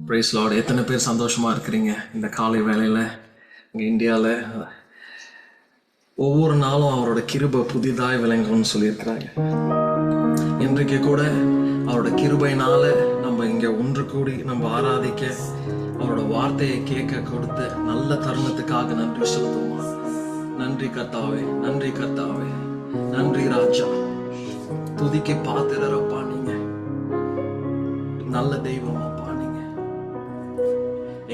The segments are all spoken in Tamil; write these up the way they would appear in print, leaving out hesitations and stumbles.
Price Lord. எத்தனை பேர் சந்தோஷமா இருக்கிறீங்க இந்த காலை வேளையில்? இங்கே இந்தியாவில் ஒவ்வொரு நாளும் அவரோட கிருபை புதிதாய் விளங்கும்னு சொல்லியிருக்கிறாங்க. இன்றைக்கு கூட அவரோட கிருபையினால நம்ம இங்கே ஒன்று கூடி நம்ம ஆராதிக்க, அவரோட வார்த்தையை கேட்க கொடுத்த நல்ல தருணத்துக்காக நன்றி செலுத்துவோமா? நன்றி கர்த்தாவே, நன்றி கர்த்தாவே, நன்றி ராஜா. துதிக்க பாத்திரப்பா, நீங்க நல்ல தெய்வமாப்பா. நீங்க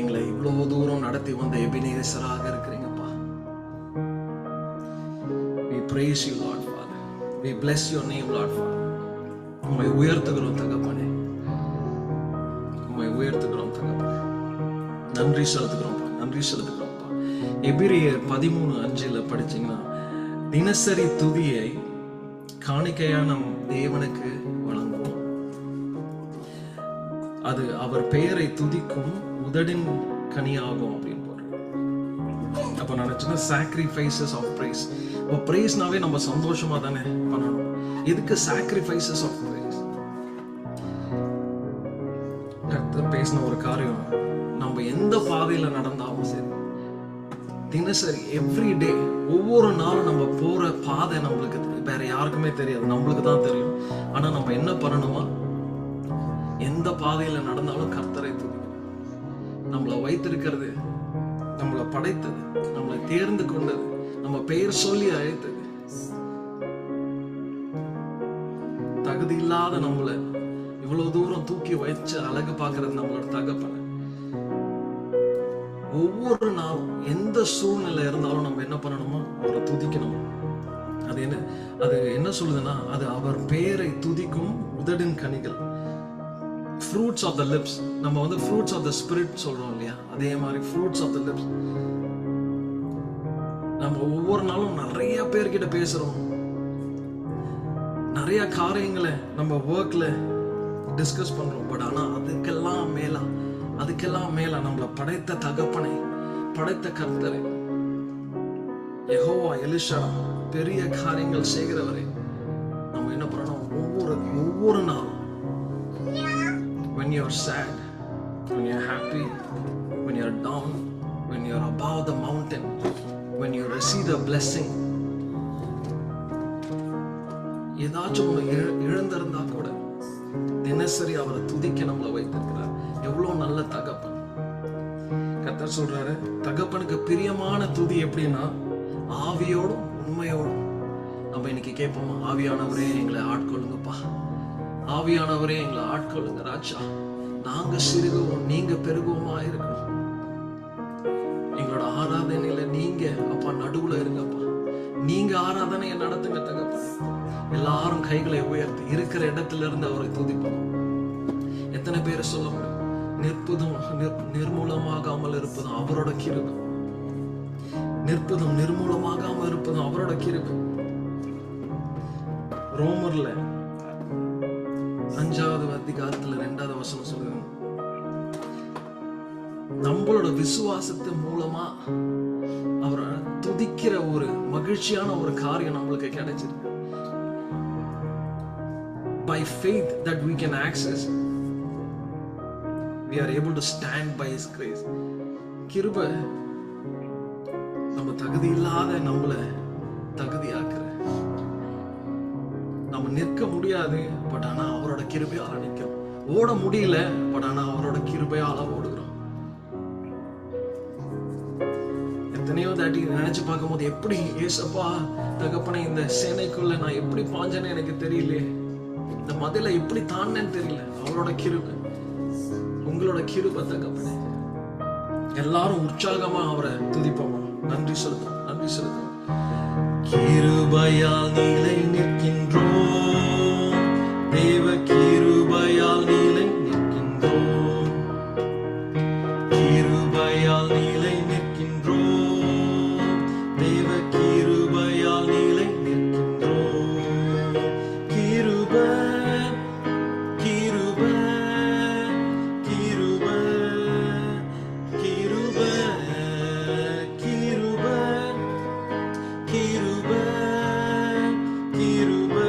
எங்களை இவ்வளவு தூரம் நடத்தி வந்த எபினேசராக இருக்கிறீங்கப்பா. We praise you Lord Father. We bless your name Lord Father. உம்மை உயர்த்துகிறோம் தகப்பனே, உம்மை உயர்த்துகிறோம் தகப்பனே. நன்றி செலுத்துகிறோம்ப்பா, நன்றி செலுத்துகிறோம்ப்பா. எபிரேயர் 13:5 படிச்சீங்கன்னா, தினசரி துதியை காணிக்கையா நம் தேவனுக்கு வழங்குவோம், அது அவர் பெயரை துதிக்கும் உதடின் கனியாகும் அப்படின்னு போடுறோம். அப்ப நினைச்சுன்னா சாக்ரிஃபைசஸ் ஆஃப் பிரைஸ். இப்போ பிரைஸ்னாவே நம்ம சந்தோஷமா தானே பண்ணணும். எதுக்கு சாக்ரிஃபைசஸ் ஆஃப் பிரைஸ்? கர்த்தர் பேசின ஒரு காரியம், நம்ம எந்த பாதையில நடந்தாலும் சரி, தினசரி எவ்ரிடே ஒவ்வொரு நாளும் நம்ம போற பாதை நம்மளுக்கு வேற யாருக்குமே தெரியாது, நம்மளுக்கு தான் தெரியும். ஆனா நம்ம என்ன பண்ணணுமா? எந்த பாதையில நடந்தாலும் கர்த்தரை துதிக்கணும். நம்மளை வைத்திருக்கிறது, நம்மளை படைத்தது, நம்மளை தேர்ந்து கொண்டது, நம்ம பெயர் சொல்லி அழைத்தது, தகுதி இல்லாத நம்மளை இவ்வளவு தூரம் தூக்கி வச்சு அழகு பார்க்கறது நம்மளோட தகப்பன. ஒவ்வொரு நாளும் எந்த சூழ்நிலை இருந்தாலும் நம்ம என்ன பண்ணணுமா? அவரை துதிக்கணும். அது என்ன சொல்லுதுன்னா, அது அவர் பெயரை துதிக்கும் உதடின் கனிகள், ஃப்ரூட்ஸ் ஆஃப் த லிப்ஸ். நம்ம வந்து ஃப்ரூட்ஸ் ஆஃப் த ஸ்பிரிட் சொல்றோம் இல்லையா? அதே மாதிரி ஃப்ரூட்ஸ் ஆஃப் த லிப்ஸ். நம்ம ஒவ்வொரு நாளும் நிறைய பேர்கிட்ட பேசுறோம், நிறைய காரியங்களை நம்ம ஒர்க்ல டிஸ்கஸ் பண்றோம். பட் ஆனா அதுக்கெல்லாம் மேல நம்மளை படைத்த தகப்பனை, படைத்த கர்த்தரை, யெகோவா எலிஷா, பெரிய காரியங்கள் செய்கிறவரை நம்ம என்ன பண்ணணும்? ஒவ்வொரு நாளும் when you're sad, when you're happy, when you're down, when you're above the mountain, when you receive a blessing, ஏதாச்சும் ஒன்று இழந்திருந்தா கூட தினசரி அவரை துதிக்க நம்மளை வைத்திருக்கிறார். எவ்வளவு நல்ல தகப்பன். கர்த்தர் சொல்றாரு, தகப்பனுக்கு பிரியமான துதி எப்படின்னா ஆவியோடும் உண்மையோடும். நம்ம இன்னைக்கு கேட்போமா? ஆவியானவரே எங்களை ஆட்கொள்ளுங்கப்பா, ஆவியானவரே எங்களை ஆட்கொள்ளுங்க ராஜா, நாங்க சிறுகுவோம், நீங்க பெருகுவோமா இருக்கணும். எங்களோட ஆராதனையில நீங்க அப்பா நடுவுல இருங்கப்பா, நீங்க ஆராதனையை நடத்துங்க தகப்பன். எல்லாரும் கைகளை உயர்த்தி இருக்கிற இடத்துல இருந்து அவரை துதிப்போம். எத்தனை பேரை சொல்ல முடியும்? நிற்பதும் நிர்மூலமாகாமல் இருப்பதும் அவரோட கிருபை, நிற்பதும் நிர்மூலமாகாமல் இருப்பதும் அவரோட கிருபை. ரோமர்ல 5வது அதிகாரத்துல 2வது வசனம் சொல்லுங்க, நம்மளோட விசுவாசத்து மூலமா அவரை துதிக்கிற ஒரு மகிழ்ச்சியான ஒரு காரியம் நம்மளுக்கு கிடைச்சிருக்கு. By faith that we can access, we are able to stand by His grace. கிருபை நம்ம தகுதி இல்லாத நம்மளை தகுதியாக்குற. நம்ம நிற்க முடியாது, பட் ஆனா அவரோட கிருபையால நிற்கிறோம். ஓட முடியல, பட் ஆனா அவரோட கிருபையால ஓடுகிறோம். எத்தனையோ தாட்டி நினைச்சு பார்க்கும் போது, எப்படி ஏசப்பா தகப்பனை இந்த சேனைக்குள்ள நான் எப்படி பாஞ்சேன்னு எனக்கு தெரியலையே, இந்த மதில எப்படி தாண்டேன்னு தெரியல. அவரோட கிருபை, உங்களோட கிருபை தகப்பனே. எல்லாரும் உற்சாகமா அவரை துதிப்போமா? நன்றி செலுத்தும், நன்றி செலுத்தும். கிருபையால் நிலை நிற்கின்றோம், தேவ கிருபையால் நிலை நிற்கின்றோம், கிருபையால் நிலை நிற்கின்றோம், தேவ கிருபையால் நிலை நிற்கின்றோம். கிருபை கிருபை கிருபை கிருபை கிருபை கிருபை கிருபை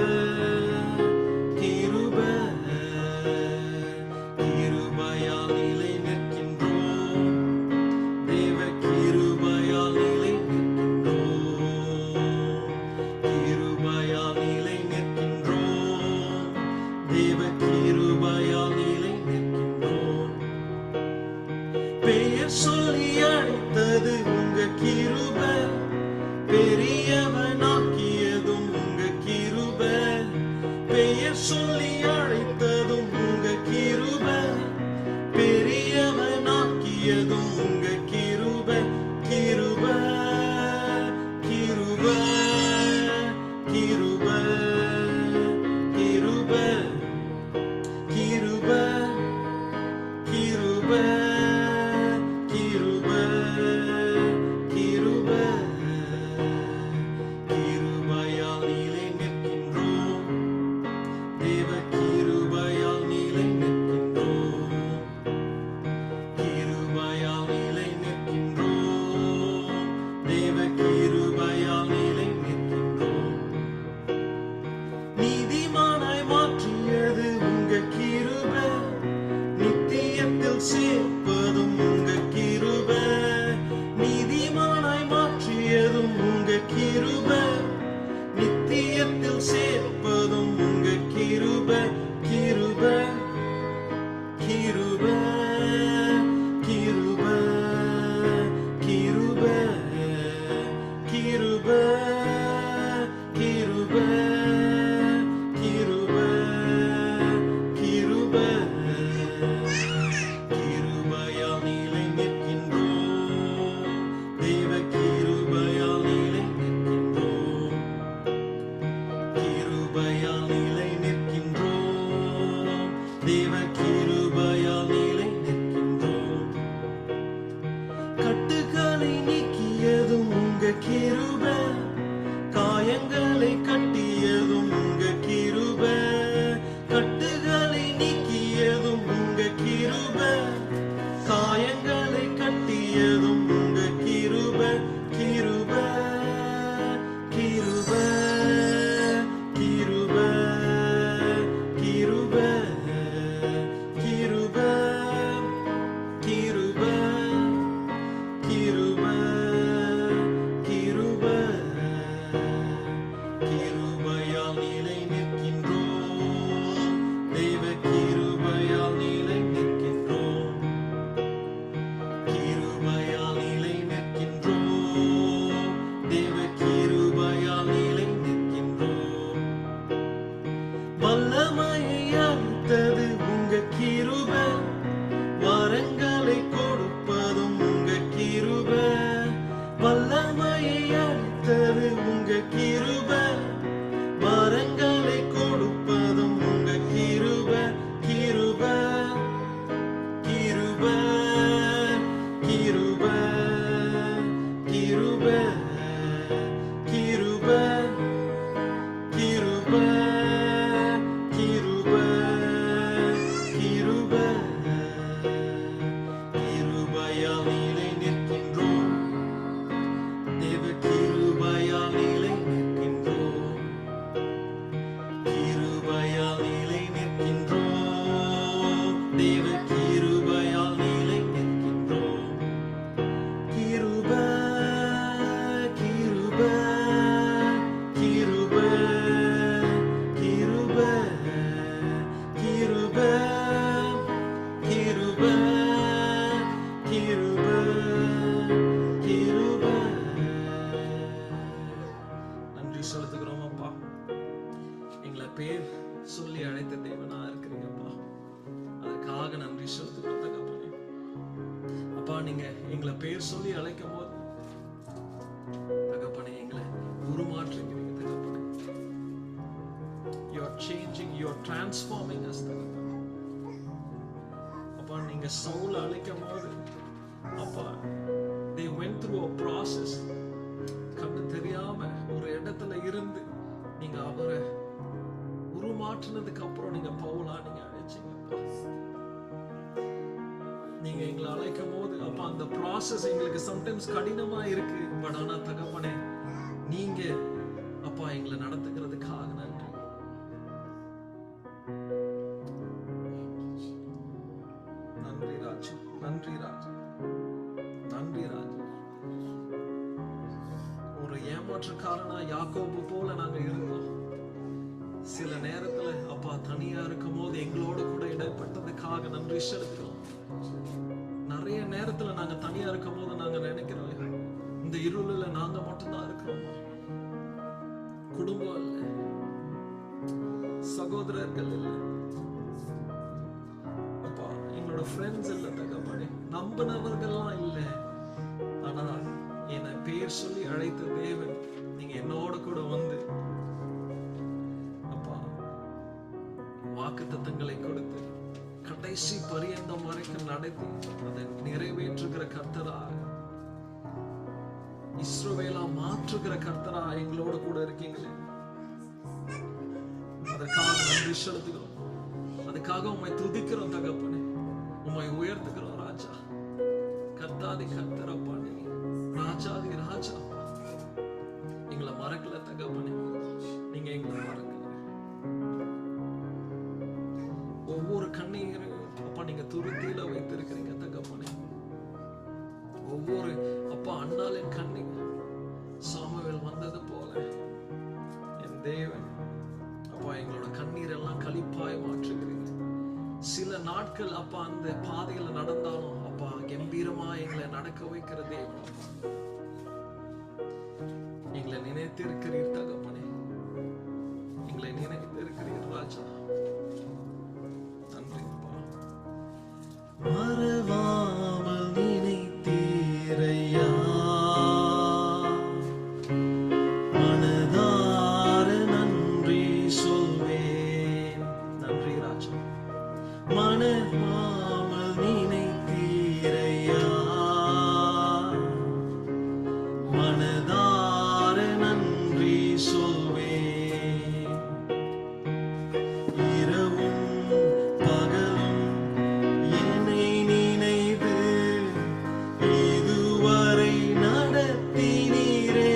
சொல்லி அழைத்தது உங்க கிருபை, பெரியவனாக்கியதும் உங்க கிருபை. பெயர் சொல்லி அழைத்ததும் உங்க கிருபை, பெரியவனாக்கியதும் உங்க கிருபை. கிருபை கிருபை கிருபை கிருபை கிருபை கிருபை கிருபை கிருபை. கிருபையால் நிலை நிற்கின்றோம், தேவ கிருபையால் நிலை நிற்கின்றோம். கிருபையால் நிலை நிற்கின்றோம், தேவ கிருபையால் நிலை நிற்கின்றோம். நீதிமானாய் மாற்றியது உங்க கிருபை, நித்தியத்தில் சேர்ப்பதும் உங்க கிருபை. நீதிமானாய் மாற்றியதும் உங்க கிருபை, நித்தியத்தில் சேர்ப்பதும் உங்க கிருபை. கிருபை கிருபை கிருபை கிருபை கிருபை கிருபை கிருபை கிருபை. கிருபையால் நிலை நிற்கின்றோம், தேவ கிருபையால் நிலை நிற்கின்றோம். கிருபையால் நிலை நிற்கின்றோம், தேவ கிருபையால் நிலை நிற்கின்றோம். கட்டுகளை நீக்கியதும் உங்க கிருபை, காயங்களை கட்டியதும் உங்க கிருபை. கட்டுகளை நீக்கியதும் உங்க கிருபை, காயங்களை கட்டியதும் உங்க கிருபை. கிருபை கிருபை கிருபை கிருபை கிருபை கிருபை கிருபை கிருபை. கிருபையால் நிலை நிற்கின்றோம், தேவ கிருபையால் நிலை நிற்கின்றோம். கிருபையால் நிலை நிற்கின்றோம், தேவ கிருபையால் நிலை நிற்கின்றோம். வல்லமையை அளித்தது உங்க கிருபை, வரங்களை கொடுப்பதும் உங்க கிருபை. வல்லமையை அளித்தது உங்க கிருபை, வரங்களை கொடுப்பதும் உங்க கிருபை. கிருபை கிருபை கிருபை கிருபை கிருபை கிருபை கிருபை கிருபை. கிருபையால் நிலை நிற்கின்றோம், தேவ கிருபையால் நிலை நிற்கின்றோம். கிருபையால் நிலை நிற்கின்றோம், தேவ கிருபையால் நிலை நிற்கின்றோம். கிருபை கிருபை கிருபை கிருபை கிருபை கிருபை கிருபை கிருபை. நன்றி செலுத்துகிறோம் அப்பா, எங்களை பேர் சொல்லி அழைத்த தேவனா இருக்கிறீங்கப்பா, அதற்காக நன்றி செலுத்துகிறோம் தகப்பனே. அப்பா, நீங்க எங்களை பேர் சொல்லி அழைக்கும் போது தகப்பனே எங்களை உருமாற்றுகிறீங்க தகப்பனே. You are changing, you are transforming us தகப்பனே. அப்பா, நீங்க சவுல அழைக்கும் போது அப்பா, they went through a process. கண்ணு தெரியாம ஒரு இடத்துல இருந்து நீங்க அவரை உருமாற்றினதுக்கு அப்புறம் நீங்க பவுலா நீங்க அழைச்சீங்கப்பா. நீங்க எங்களை அழைக்கும் போது அப்பா, அந்த ப்ராசஸ் எங்களுக்கு சம்டைம்ஸ் கடினமா இருக்கு. பட் ஆனா தகப்பனே, நீங்க அப்பா எங்களை நடத்துகிறதுக்காக நன்றி. நன்றி ராஜா, நன்றி ராஜா, நன்றி ராஜா. ஒரு ஏமாற்றுக்காரனா யாக்கோபு போல நாங்க இருந்தோம். சில நேரத்துல அப்பா தனியா இருக்கும் போது எங்களோட கூட இடைப்பட்டதுக்காக நன்றி செலுத்துகிறோம். நிறைய நேரத்துல நாங்க தனியா இருக்கும் போது நாங்க நினைக்கிறோம், இந்த இருளில நாங்க மட்டும்தான் இருக்கிறோமா? குடும்பம் இல்லை, சகோதரர்கள் இல்லை அப்பா, எங்களோட ஃப்ரெண்ட்ஸ் இல்லை தகப்பனே, நம்பினவர்கள்லாம் இல்லை. ஆனா என்னை பேர் சொல்லி அழைத்த தேவன், நீங்க என்னோட கூட வந்து அப்பா வாக்குத்தத்தங்களை கொடுத்து கடைசி பரியந்தம் வரைக்கும் நடத்தி அதை நிறைவேற்றுகிற கர்த்தராக, இஸ்ரவேலா மாற்றுகிற கர்த்தரா எங்களோட கூட இருக்கீங்களே, அதற்காக நன்றி செலுத்துகிறோம். அதுக்காக உம்மை துதிக்கிறோம் தகப்பனே, உம்மை உயர்த்துகிறோம் ராஜா. கர்த்தாதி கர்த்தரப்பா, நீ ராஜாதி ராஜா. எங்களை மறக்கல தகப்பனே, நீங்க எங்களை மறக்கல. ஒவ்வொரு கண்ணீரையும் அப்பா நீங்க துருத்தியில வைத்திருக்கிறீங்க தகப்பனே. ஒவ்வொரு அப்பா அண்ணாளின் கண்ணீர் சாமுவேல் வந்தது போல என் தேவன் அப்பா எங்களோட கண்ணீர் எல்லாம் களிப்பாய் மாற்றுகிறீங்க. சில நாட்கள் அப்பா அந்த பாதையில நடந்தாலும் அப்பா கம்பீரமா எங்களை நடக்க வைக்கிற தேவன், எங்களை நினைத்திருக்கிறீர் தகப்பனே, எங்களை நினைத்திருக்கிறீர் ராஜா. நன்றி அப்பா. மறவாமல் நினைத்தீரையா, மனதார நன்றி சொல்வேன். நன்றி ராஜா. மனவாமல் நினைத்தீரையா, மனதார நன்றி சொல்வேன். இரவும் பகலும் என்னை நினைத்து இதுவரை நடத்தினீரே.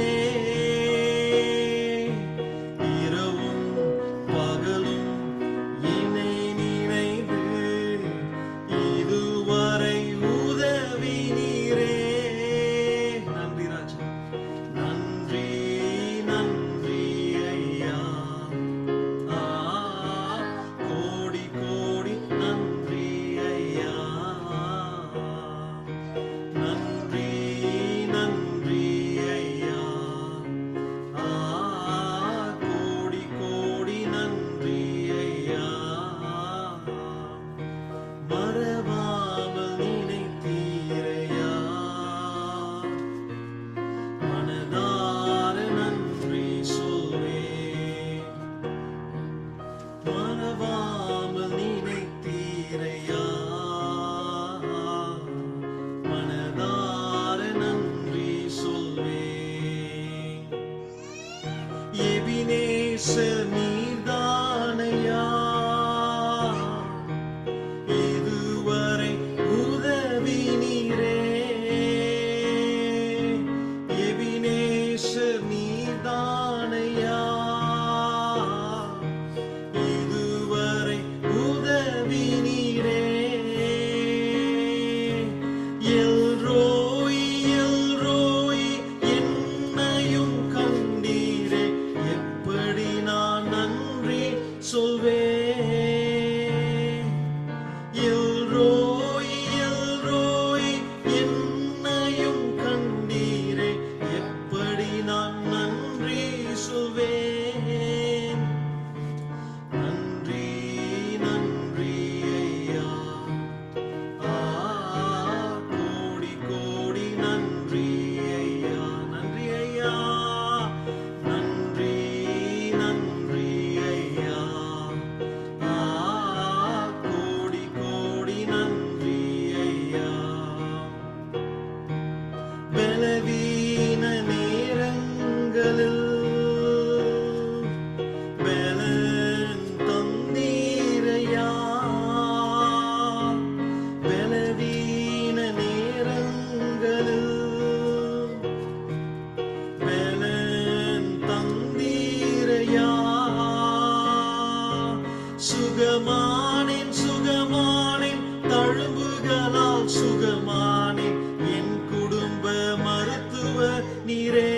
இரவும் பகலும் என்னை நினைத்து இதுவரை உதவினீரே. நன்றி ராஜா. நன்றி நன்றி ஐயா. கோடி கோடி நன்றி ஐயா. நன்றி நன்றி ஐயா. கோடி கோடி நன்றி ஐயா. மறவாமல் நினைத்தீரையா, மனதார நன்றி சொல்வேன். மறவாமல் நினைத்தீரையா, மனதார நன்றி சொல்வேன். எபினேசர் நீர்தானையா, இதுவரை உதவினீரே. எபினேசர் நீர்தானையா, இதுவரை உதவினீரே. எல்ரோய் எல்ரோய் என்னையும் கண்டீரே, எப்படி நான் நன்றி சொல்வேன். எல்ரோய் எல்ரோய் என்னையும் கண்டீரே, எப்படி நான் நன்றி சொல்வேன். நன்றி நன்றி ஐயா. கோடி கோடி நன்றி ஐயா. நன்றி ஐயா. நன்றி நன்றி ஐயா. கோடி கோடி நன்றி ஐயா. பலவீன நேரங்களில் பலன் தந்தீரையா. பலவீன நேரங்களில் பலன் தந்தீரையா. சுகமானேன் சுகமானேன் தழும்புகளால் சுகமானேன், என் குடும்ப மருத்துவ நீரே.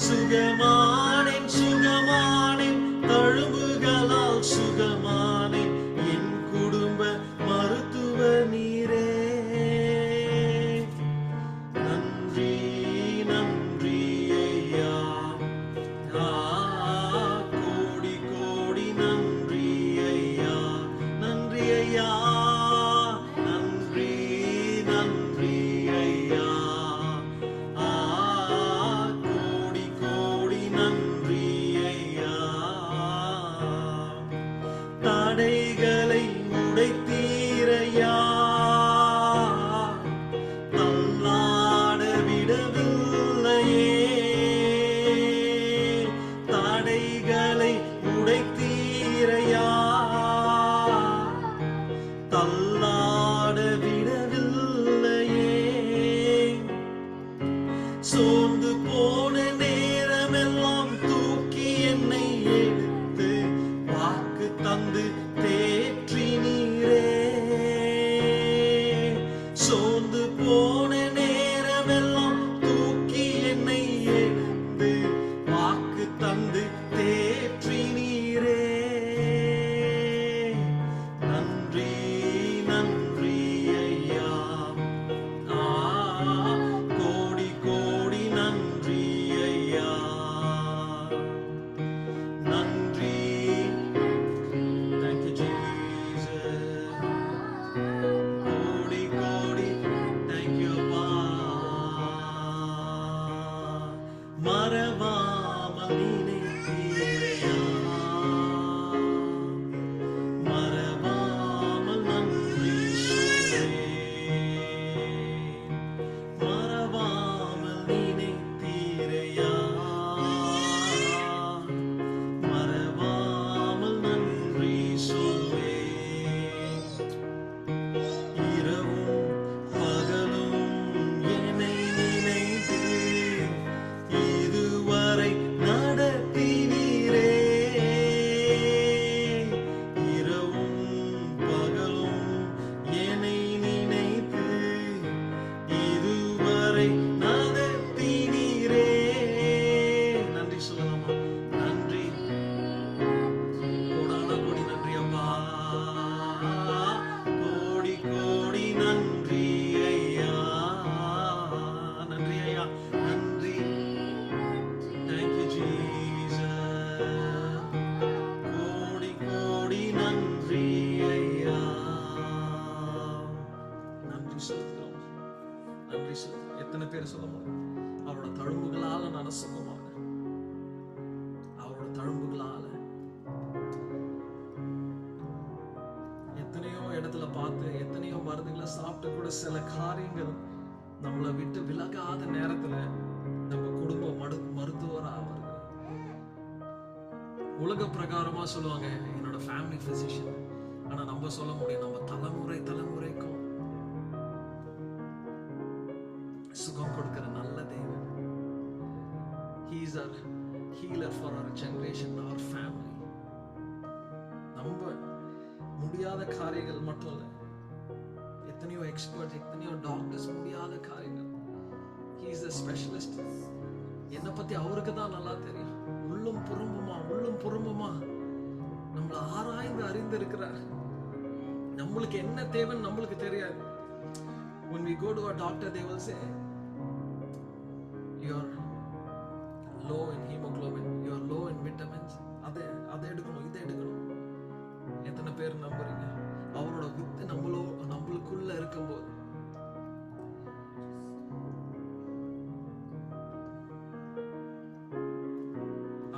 சுகமானேன் சுகமானேன் தழும்புகளால் சுகமானேன், என் குடும்ப மருத்துவ நீரே. தடைகளை உடைத்தீரையா, தள்ளாட விடவில்லையே. தடைகளை உடைத்தீரையா, தள்ளாட விடவில்லையே. சோர்ந்து போன நேரமெல்லாம் தூக்கி என்னை எடுத்து வாக்கு தந்து தேற்றினீரே. சோர்ந்து போன நேரமெல்லாம் தூக்கி என்னை எடுத்து வாக்கு தந்து தேற்றினீரே. நன்றி நன்றி ஐயா, கோடி கோடி நன்றி ஐயா. நன்றி, thank you Jesus. கோடி கோடி thank you அப்பா. மறவாமல் நினைத்தீரையா, மறவாமல் நன்றி சொல்வேன். மறவாமல் நினைத்தீரையா, மறவாமல் நன்றி சொல்வேன். இரவும் பகலும் என்னை நினைத்து இதுவரை நடத்தினீரே. இரவும் பகலும் என்னை நினைத்து இதுவரை நடத்தினீரே. நன்றி சொல்லலாமா? நன்றி, கோடான கோடி நன்றி அப்பா. கோடி கோடி நன்றி ஐயா. நன்றி ஐயா, நன்றி. Thank you Jesus. கோடி கோடி நன்றி ஐயா. நன்றி செலுத்துகிறோம், நன்றி செலுத்துகிறோம். எத்தனை பேர் சொல்ல முடியும்? அவரோட தழும்புகளால நான் சுகமானேன், அவரோட தழும்புகளால. எத்தனையோ இடத்துல பார்த்து எத்தனையோ மருந்துகளை சாப்பிட்டு கூட சில காரியங்கள் நம்மளை விட்டு விலகாத நேரத்துல நம்ம குடும்ப மருத்துவரா வருகிறார். உலக பிரகாரமா சொல்லுவாங்க என்னோட ஃபேமிலி பிசிஷியன். ஆனா நம்ம சொல்ல முடியும் நம்ம தலைமுறைக்கும் சுகம் கொடுக்கிற நல்ல தேவன். He is our healer for our generation, our family. நம்ம முடியாத காரியங்கள் மட்டும் இல்ல, எத்தனையோ எக்ஸ்பர்ட், எத்தனையோ டாக்டர்ஸ் முடியாத காரியங்கள். He is a specialist. என்னை பத்தி அவருக்கு தான் நல்லா தெரியும். உள்ளும் புறம்புமா நம்மளை ஆராய்ந்து அறிந்திருக்கிறார். நம்மளுக்கு என்ன தேவைன்னு நம்மளுக்கு தெரியாது. When we go to a doctor, they will say, you are low in hemoglobin, you are low in vitamins. அதை எடுக்கணும், இதை எடுக்கணும். எத்தனை பேர் நம்புறீங்க? அவரோட வித்து நம்மளுக்குள்ள இருக்கும்போது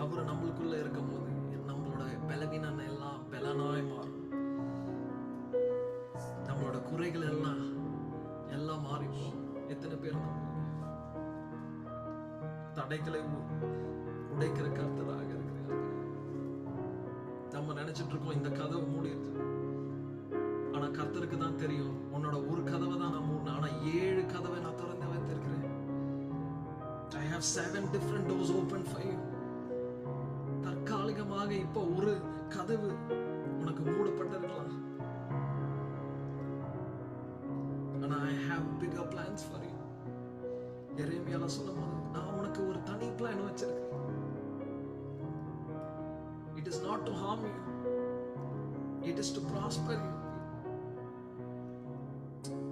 அவர் நம்மளுக்குள்ள இருக்கும்போது நம்மளோட பலவீனம் எல்லாம் பலனாய் மாறும். நம்மளோட குறைகள் எல்லாம் மாறி போகும். எத்தனை பேர் நம்புறீங்க? தடைகளை உடைக்கிற கர்த்தராக இருக்கிறார். நம்ம நினைச்சிட்டு இருக்கோம் இந்த கதவு மூடிடுச்சு. ஆனா கர்த்தருக்கு தான் தெரியும் உன்னோட ஒரு கதவை தான் நான் மூடினேன், ஆனா 7 கதவை நான் திறந்து வைத்திருக்கிறேன். I have 7 different doors open for you. தற்காலிகமாக இப்போ ஒரு கதவு உனக்கு மூடப்பட்டிருக்கலாம், ஆனா I have bigger plans for you. எரேமியால சொல்லும்போது நான் உனக்கு ஒரு தனி பிளான் வச்சிருக்கேன். It is not to harm you, it is to prosper you.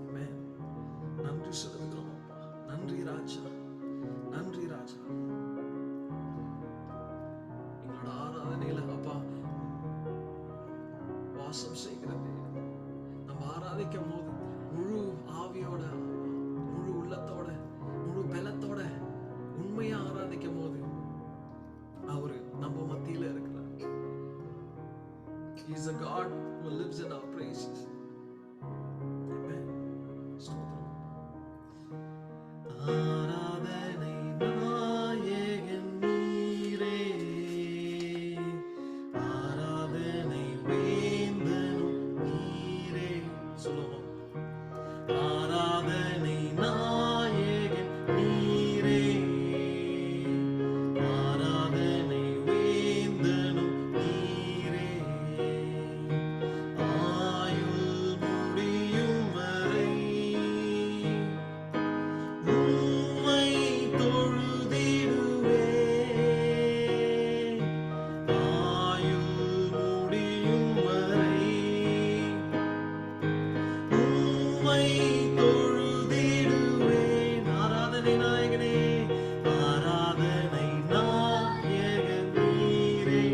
Amen. நன்றி சொல்லுகிறோம் அப்பா. நன்றி ராஜா, நன்றி ராஜா. எங்களோட ஆராதனையில அப்பா வாசம் செய்கிறது. நம்ம ஆராதிக்கும் போது முழு ஆவியோட, முழு உள்ளத்தோட, முழு பலத்தோட உண்மையா ஆராதிக்கும் போது அவரு நம்ம மத்தியில இருக்கிறார். He is a God who lives in our praises. Amen. ஸ்தோத்திரம். ஆராதனை நாயகன் நீரே, ஆராதனை வேந்தனும் நீரே. சொல்லுவோம். ஆராதனை நாயகன் நீரே, ஆராதனை வேந்தனும் நீரே. ஆயுள் முடியும் வரை உம்மை தொழுதிடுவேன். ஆயுள் முடியும் வரை உம்மை தொழுதிடுவேன். ஆராதனை நாயகனே, ஆராதனை நாயகன் நீரே,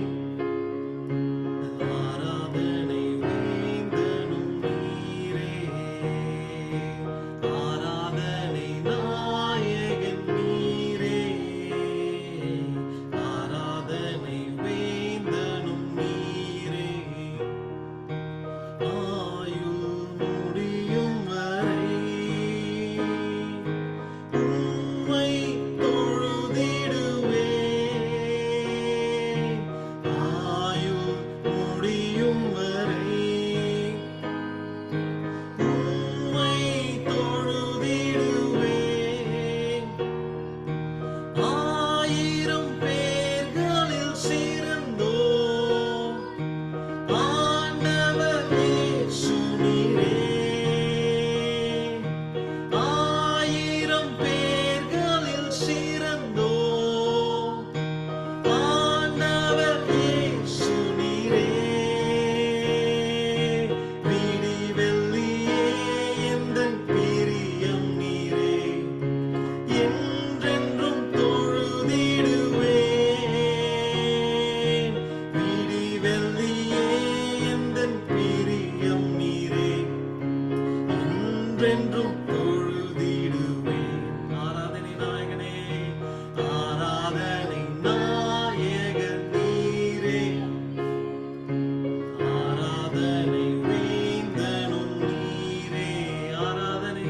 ஆராதனை வேந்தனும் நீரே. ஆராதனை நாயகன் நீரே, ஆராதனை வேந்தனும் நீரே. ஆயுள் முடியும் வரை உம்மை தொழுதிடுவேன். ஆயுள் முடியும் வரை உம்மை தொழுதிடுவேன். ஆயிரம் பேர்களில் சிறந்தோர் ஆண்டவர் இயேசு நீரே. ஆயிரம் பேர்களில் சிறந்தோர் ஆண்டவர் இயேசு நீரே. விடி வெள்ளியே எந்தன் பிரியம் நீரே, என்றென்றும் தொழுதிடுவேன். விடி வெள்ளியே எந்தன் பிரியம் நீரே, என்றென்றும் தொழுதிடுவேன். ஆராதனை நாயகனே, ஆராதனை நாயகன் நீரே, ஆராதனை வேந்தனும் நீரே. ஆராதனை,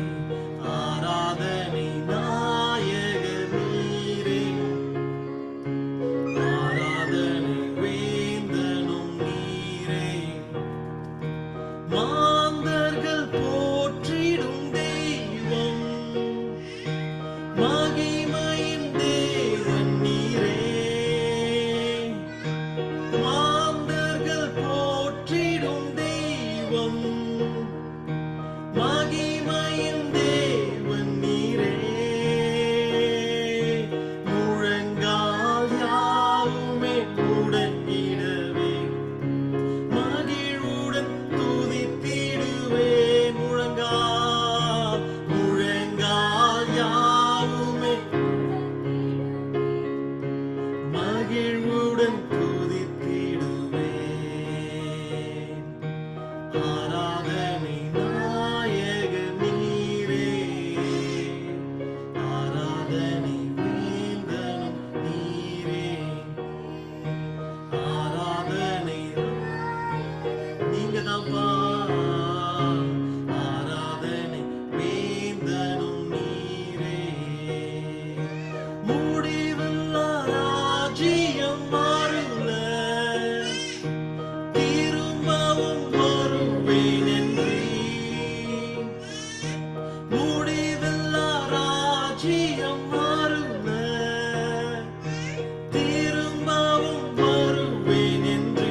ஆராதனை நாயகன் நீரே, ஆராதனை வேந்தனும் நீரே. மாந்தர்கள் போற்றிடும் தெய்வம், மகிமையின் தேவன் நீரே. மாந்தர்கள் போற்றிடும் தெய்வம், மகிமையின் தேவன் நீரே. முழங்கால் யாவுமே முடங்கிடவே மகிழ்வுடன் துதித்திடுவேன். முழங்கால் யாவுமே மகிழ்வுடன் துதித்திடுவேன். ஆராதனை நாயகன் நீரே, ஆராதனை வேந்தனும் நீரே. ஆராதனை நீங்க தான்ப்பா. ஆராதனை வேந்தனும் நீரே. முடிவில்லா ராஜ்யம் மாறுல திரும்பவும் வருவேன் என்றீர். முடிவில்லா ராஜ்யம் மாறுல திரும்பவும் வருவேன் என்றீர்.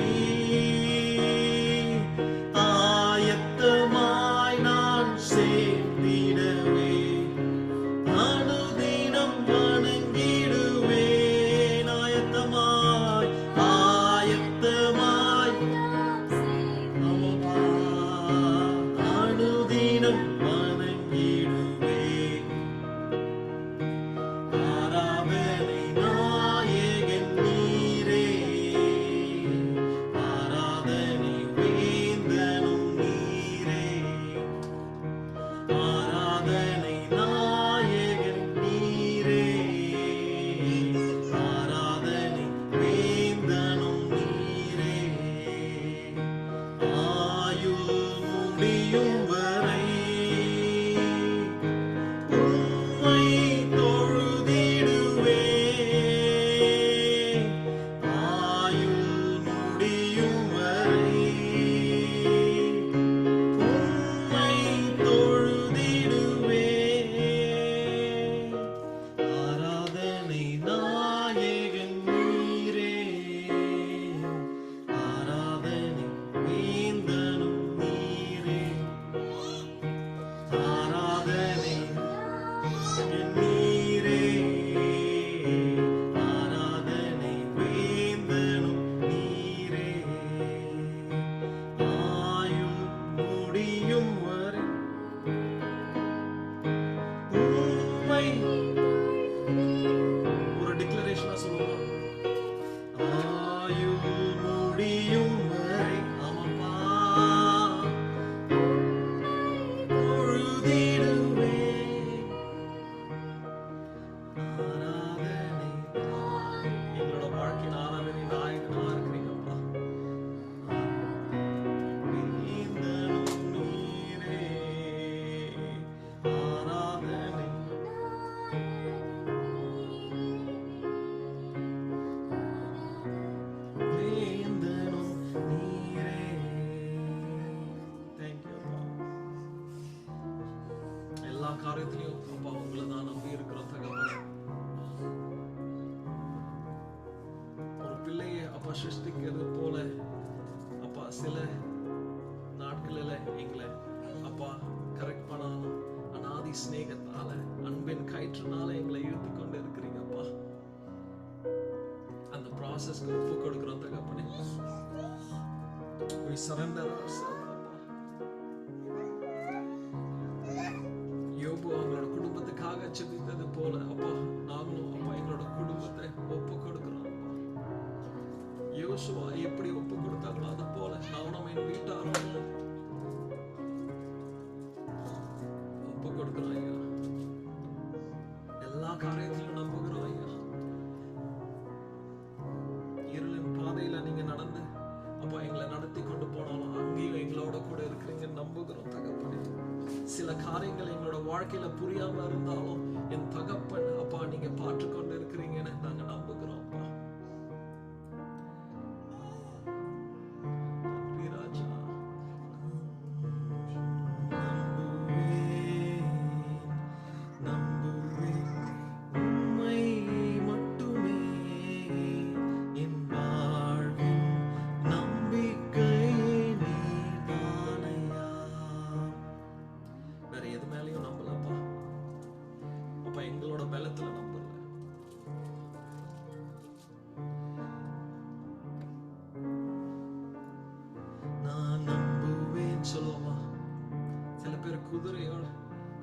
காரியத்திலையும் அப்பா உங்களை தான் நம்பி இருக்கிறோம் தகப்பனே. ஒரு பிள்ளையை அப்பா சிருஷ்டிக்கிறது போல அப்பா சில நாட்களில் எங்களை அப்பா கரெக்ட் பண்ணாலும் அநாதி ஸ்நேகத்தால அன்பின் கயிற்றுனால எங்களை இழுத்து கொண்டு இருக்கிறீங்கப்பா. அந்த ப்ராசஸ்க்கு ஒப்பு கொடுக்கிறோம் தகப்பனே. We surrender ourselves. யோபு அவங்களோட குடும்பத்துக்காக செபித்தது போல அப்பா நாங்களும் அப்பா எங்களோட குடும்பத்தை ஒப்பு கொடுக்கிறோம் அப்பா. யோசுவா எப்படி ஒப்பு கொடுத்தாங்களோ அது போல நானும் என் வீட்டாரும் ஒப்பு கொடுக்கிறோம் ஐயா. எல்லா காரியத்திலும் நம்புகிறோம் ஐயா. இருளின் பாதையில நீங்க நடந்து அப்பா எங்களை நடத்தி கொண்டு போனாலும் அங்கேயும் எங்களோட கூட இருக்கிறீங்க நம்புகிறோம் தகப்பனே. சில காரியங்கள் எங்களோட வாழ்க்கையில புரியாம இருந்தாலும் என் தகப்பன் அப்பா நீங்க பார்த்து கொண்டு இருக்கிறீங்கன்னு நாங்க நம்புகிறோம் அப்பா. ராஜா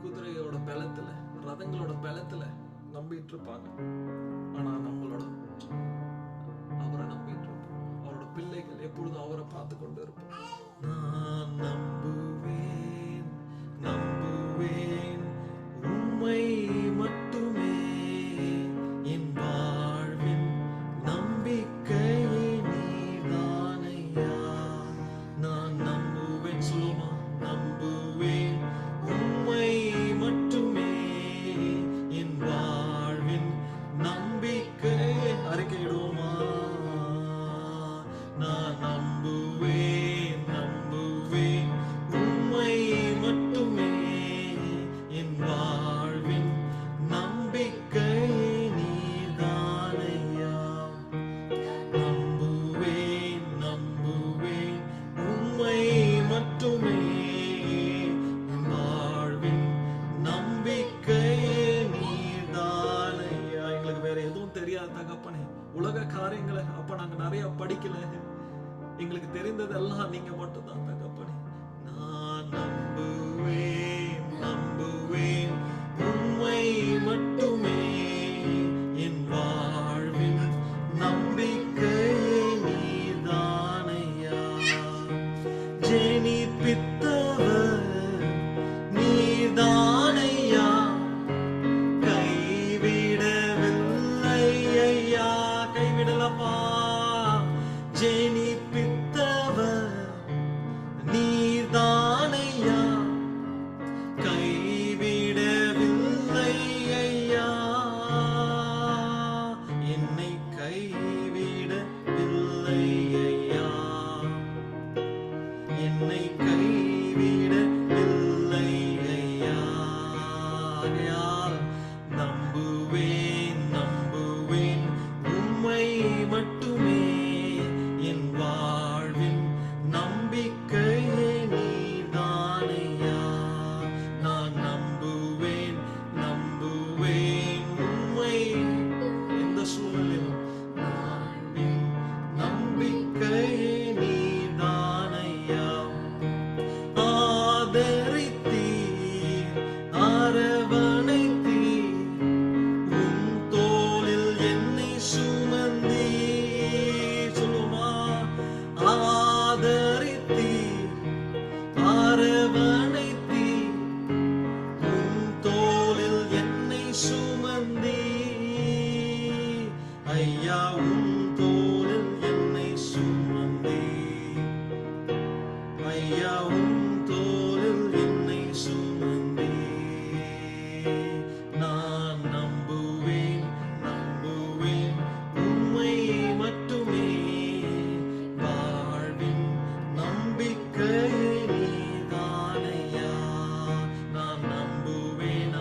குதிரையோட பலத்துல ரதங்களோட பலத்துல நம்பிட்டு இருப்பாங்க. ஆனா நம்மளோட அவரை நம்பிட்டு இருப்போம். அவரோட பிள்ளைகள் எப்பொழுதும் அவரை பார்த்து கொண்டு இருப்போம். நான் நம்புவேன் நம்புவேன் உம்மை மட்டுமே என் வாழ்வின் நம்பிக்கையே நீதானையா. நான் நம்புவேன் சொல்லுமா நம்புவேன் உம்மை மட்டுமே என் வாழ்வின் நம்பிக்கை. அறிக்கையிடுவோமா நான் நம்புவேன் நம்புவேன் உம்மை மட்டுமே என் வாழ்வின் நம்பிக்கை நீதானையா. நம்புவேன் நம்புவேன் உம்மை மட்டுமே தகப்பனே. உலக காரியங்களை அப்ப நாங்க நிறைய படிக்கல. எங்களுக்கு தெரிந்ததெல்லாம் நீங்க மட்டும் தான் தகப்பனே. நான் நம்புவேன் நம்புவேன் உம்மை மட்டுமே என் வாழ்வின் நம்பிக்கை நீதானையா. ஜெனிப்பித்தவர் நீதானையா. கைவிடலப்பா ஜெனிப்பித்தவர் நீதானையா. கைவிடவில்லை ஐயா. என்னை கைவிடவில்லை ஐயா. என்னை கைவிடவில்லை ஐயா. நம்புவேன் நம்புவேன் உம்மை மட்டுமே என் வாழ்வின் நம்பிக்கையே நீதானையா. நான் நம்புவேன் நம்புவேன் உம்மை எந்த சூழலிலும் வாழ்வின் நம்பிக்கையே நீதானையா. ஆதரித்தீர் அரவணைத்தீர் உம் தோளில் என்னை சுமந்தீர். சொல்லுமா ஆதரித்தீர் அரவணைத்தீர் உம் தோளில் என்னை சுமந்தீர். ஐயா உம் தோளில் என்னை சுமந்தீர். ஐயா உம் தோளில் என்னை சுமந்தீர். நான் நம்புவேன் நம்புவேன் உம்மை மட்டுமே வாழ்வின் நம்பிக்கை நீதானையா. நான் நம்புவேன்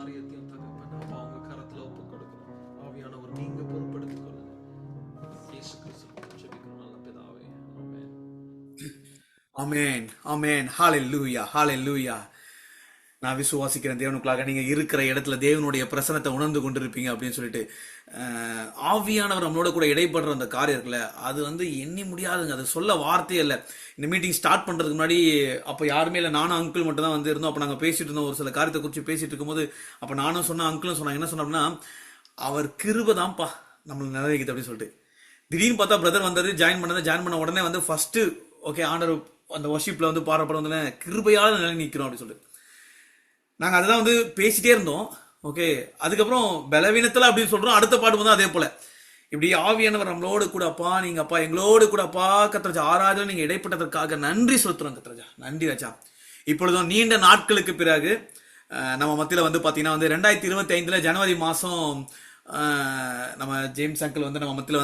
காரியத்தையும் தகப்பன் அப்பா உங்க கரத்துல ஒப்பு கொடுக்கிறோம். ஆவியானவர் நீங்க பொறுப்படுத்திக் கொள்ளுங்க. இயேசு கிறிஸ்துவின் ஜெபிக்கிறோம் நல்ல பிதாவே. ஆமென். ஆமென் ஆமென். ஹalleluya ஹalleluya. நான் விசுவாசிக்கிறேன் தேவனுக்குள்ளாக நீங்க இருக்கிற இடத்துல தேவனுடைய பிரசனத்தை உணர்ந்து கொண்டிருப்பீங்க அப்படின்னு சொல்லிட்டு. ஆவியானவர் நம்மளோட கூட இடைப்படுற அந்த காரியம் இருக்குல்ல, அது எண்ணி முடியாதுங்க. அது சொல்ல வார்த்தையே இல்லை. இந்த மீட்டிங் ஸ்டார்ட் பண்றதுக்கு முன்னாடி அப்போ யாருமே இல்லை, நானும் அங்கிள் மட்டும் தான் இருந்தோம். அப்போ நாங்கள் பேசிட்டு இருந்தோம், ஒரு சில காரியத்தை குறித்து பேசிட்டு இருக்கும்போது அப்போ நானும் சொன்னேன், அங்கிளும் சொன்னாங்க. என்ன சொன்னோம்னா, அவர் கிருபை தான்ப்பா நம்மளுக்கு நிறைவேக்குது அப்படின்னு சொல்லிட்டு. திடீர்னு பார்த்தா பிரதர் வந்தாரு, ஜாயின் பண்ண உடனே ஃபர்ஸ்ட் ஓகே ஆண்டர் அந்த வர்ஷிப்ல பாடுறப்பட கிருபையால நிலை நிற்கிறோம் அப்படின்னு சொல்லிட்டு நாங்கள் அதுதான் பேசிட்டே இருந்தோம். ஓகே, அதுக்கப்புறம் பலவீனத்தில் அப்படின்னு சொல்றோம். அடுத்த பாட்டு அதே போல இப்படி ஆவியானவர் நம்மளோடு கூட அப்பா, நீங்க அப்பா எங்களோடு கூட அப்பா கத்ராஜா ஆராதனை நீங்க இடைப்பட்டதற்காக நன்றி செலுத்துறோம் கத்ராஜா. நன்றி ராஜா. இப்பொழுதும் நீண்ட நாட்களுக்கு பிறகு நம்ம மத்தியில் பார்த்தீங்கன்னா 2025 ஜனவரி மாதம் நம்ம ஜேம்ஸ் அங்கிள் நம்ம மத்தியில்